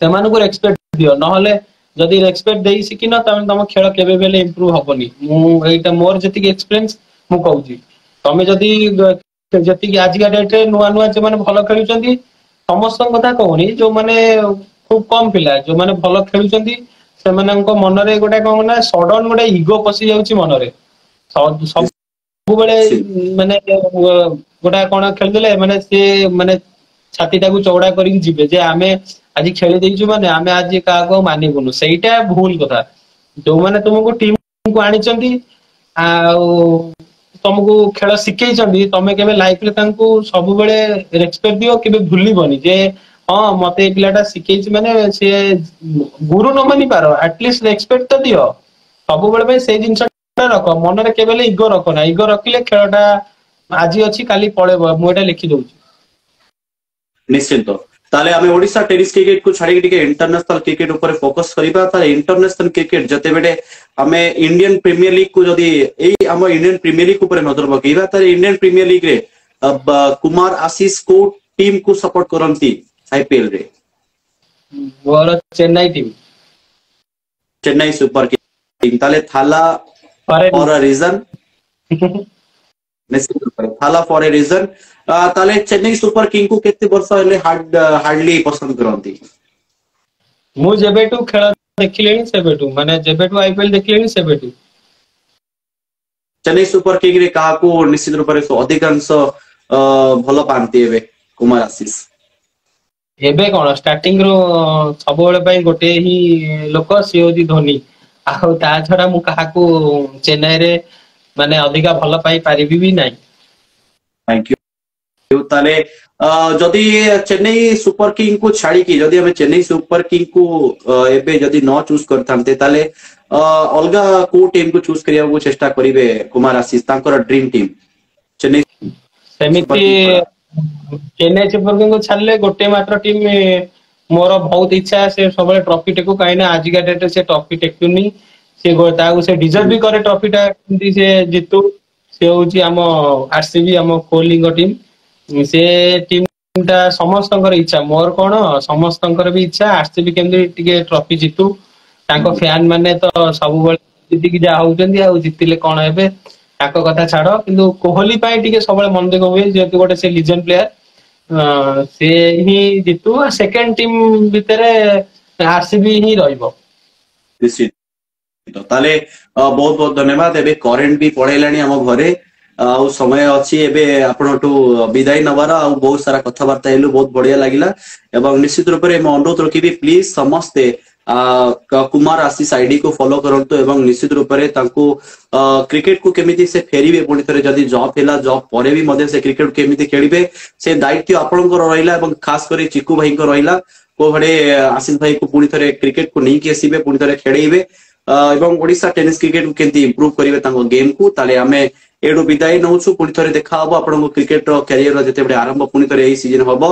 से मानको रेस्पेक्ट दियो नहले जदि रेस्पेक्ट देई सिकिन त तम खेल केबे बेले इंप्रूव हबनी मु एटा मोर जति एक्सपीरियंस मु कहूजी तमे जदि जति आज का डेट रे नुवा नुवा जे माने भलो खेलुचंती समस्त कथा कहूनी जो माने खूब कम पिला जो माने भलो खेलुचंती से माननको मन रे गोटा कोन ना सडन गोटा ईगो पसी जाउची मन रे सब बेले माने गोटा कोन खेल देले माने से माने छाती टाकू चौड़ा करिक जिबे जे आमे आज खेली देइछु माने आमे आज का को मानिबुनु सेइटा भूल कथा जो माने तुमको टीम को आनिचंती आ तुमको खेल सिखै चंदी तमे केबे लाइफ रे तांको सब बेले रेस्पेक्ट दियो केबे भूलिबनी जे हां मते ए पिलाटा सिखैछि माने से गुरु न मानि पारो एटलीस्ट रेस्पेक्ट तो दियो सब बेले पे से जिंस रख मन रे केबेले इगो रख ना इगो रखिले खेलटा आज अछि काली पळेबो मु एटा लिखि दउछि निश्चित ताले आमे ओडिशा टेनिस क्रिकेट को छाड़ी के इंटरनेशनल क्रिकेट ऊपर फोकस करिबा ताले इंटरनेशनल क्रिकेट जते बेटे आमे इंडियन प्रीमियर लीग को जदी एई हम इंडियन प्रीमियर लीग ऊपर नजर पकेइबा ताले इंडियन प्रीमियर लीग रे अब कुमार आशीष को टीम को सपोर्ट करंती आईपीएल रे मोर Chennai team Chennai Super King ताले थाला फॉर अ रीजन निश्चित रूप से थाला फॉर ए रीजन ताले चेन्नई सुपर किंग को केते वर्ष हेले हार्डली पसंद करंती मु जेबेटू खेल देखिलेनी सेबेटू माने जेबेटू आईपीएल देखिलेनी सेबेटू चेन्नई सुपर किंग रे कहा को निश्चित रूप से अधिकांश भलो पांती एबे कुमार आशीष एबे कोन स्टार्टिंग रो सब बेले पई गोटे ही लोक से होजी धोनी आ ता छडा मु कहा को चेन्नई रे माने अधिका भलो पाई पारिबी भी नाही थैंक यू ताले जदि चेन्नई सुपर किंग को छाड़ी की जदि हमें चेन्नई सुपर किंग को एबे जदि न चूज करथांते ताले अलगा को टीम को चूज करिया को चेष्टा करिवे कुमार आशीष तांकर ड्रीम टीम चेन्नई सेमिति चेन्नई सुपर किंग को छाड़ले गोटे मात्र टीम मोर बहुत इच्छा से सबले ट्रॉफी टेको काइना आज का डेट से ट्रॉफी टेकुनी से ताऊ से डिजर्व भी करे ट्रॉफीटा से जितु से होची हम आरसीबी हम कोलिंग टीम से टीम ଟା ସମସ୍ତଙ୍କର ଇଚ୍ଛା, ମୋର କଣ ସମସ୍ତଙ୍କର ବି ଇଚ୍ଛା ଆରସିବି କେମିତି ଟିକେ ଟ୍ରଫି ଜିତୁ। ତାଙ୍କ ଫ୍ୟାନ ମାନେ ତ ସବୁବେଳେ ଜିତିକି ଯାହା ହଉଛନ୍ତି, ଆଉ ଜିତିଲେ କଣ ହେବେ ତାଙ୍କ କଥା ଛାଡ। କିନ୍ତୁ କୋହଲି ପାଇଁ ଟିକେ ସବୁବେଳେ ମନ ଦୁଃଖ ହୁଏ, ଯେହେତୁ ଗୋଟେ ସେ ଲିଜେଣ୍ଡ ପ୍ଲେୟାର। ସେ ହିଁ ଜିତୁ। ସେକେଣ୍ଡ ଟିମ୍ ଭିତରେ ଆରସିବି ହିଁ ରହିବ। ନିଶ୍ଚିତ। ତାହେଲେ ବହୁତ ବହୁତ ଧନ୍ୟବାଦ। ଏବେ କରେଣ୍ଟ ବି ପଳେଇଲାଣି ଆମ ଘରେ, ଆଉ ସମୟ ଅଛି ଏବେ ଆପଣଠୁ ବିଦାୟ ନବାର। ଆଉ ବହୁତ ସାରା କଥାବାର୍ତ୍ତା ହେଲୁ, ବହୁତ ବଢିଆ ଲାଗିଲା। ଏବଂ ନିଶ୍ଚିତ ରୂପରେ ମୁଁ ଅନୁରୋଧ ରଖିବି, ପ୍ଲିଜ ସମସ୍ତେ କୁମାର ଆଶିଷ ଆଇଡି କୁ ଫଲୋ କରନ୍ତୁ ଏବଂ ନିଶ୍ଚିତ ରୂପରେ ତାଙ୍କୁ କ୍ରିକେଟ କୁ କେମିତି ସେ ଫେରିବେ, ପୁଣି ଥରେ ଯଦି ଜବ୍ ହେଲା ଜବ୍ ପରେ ବି ମଧ୍ୟ ସେ କ୍ରିକେଟ କେମିତି ଖେଳିବେ ସେ ଦାୟିତ୍ୱ ଆପଣଙ୍କର ରହିଲା। ଏବଂ ଖାସ କରି ଚିକୁ ଭାଇଙ୍କ ରହିଲା, କୋଉ ଭଳି ଆଶିଷ ଭାଇକୁ ପୁଣି ଥରେ କ୍ରିକେଟ କୁ ନେଇକି ଆସିବେ, ପୁଣି ଥରେ ଖେଳେଇବେ ଏବଂ ଓଡିଶା ଟେନିସ କ୍ରିକେଟ କୁ କେମିତି ଇମ୍ପ୍ରୁଭ କରିବେ ତାଙ୍କ ଗେମ୍ କୁ। ତାହେଲେ ଆମେ ଏଠୁ ବିଦାୟ ନଉଛୁ, ପୁଣି ଥରେ ଦେଖା ହବ ଆପଣଙ୍କ କ୍ରିକେଟ ର କ୍ୟାରିୟର ଯେତେବେଳେ ଆରମ୍ଭ ପୁଣି ଥରେ ଏଇ ସିଜନ ହବ।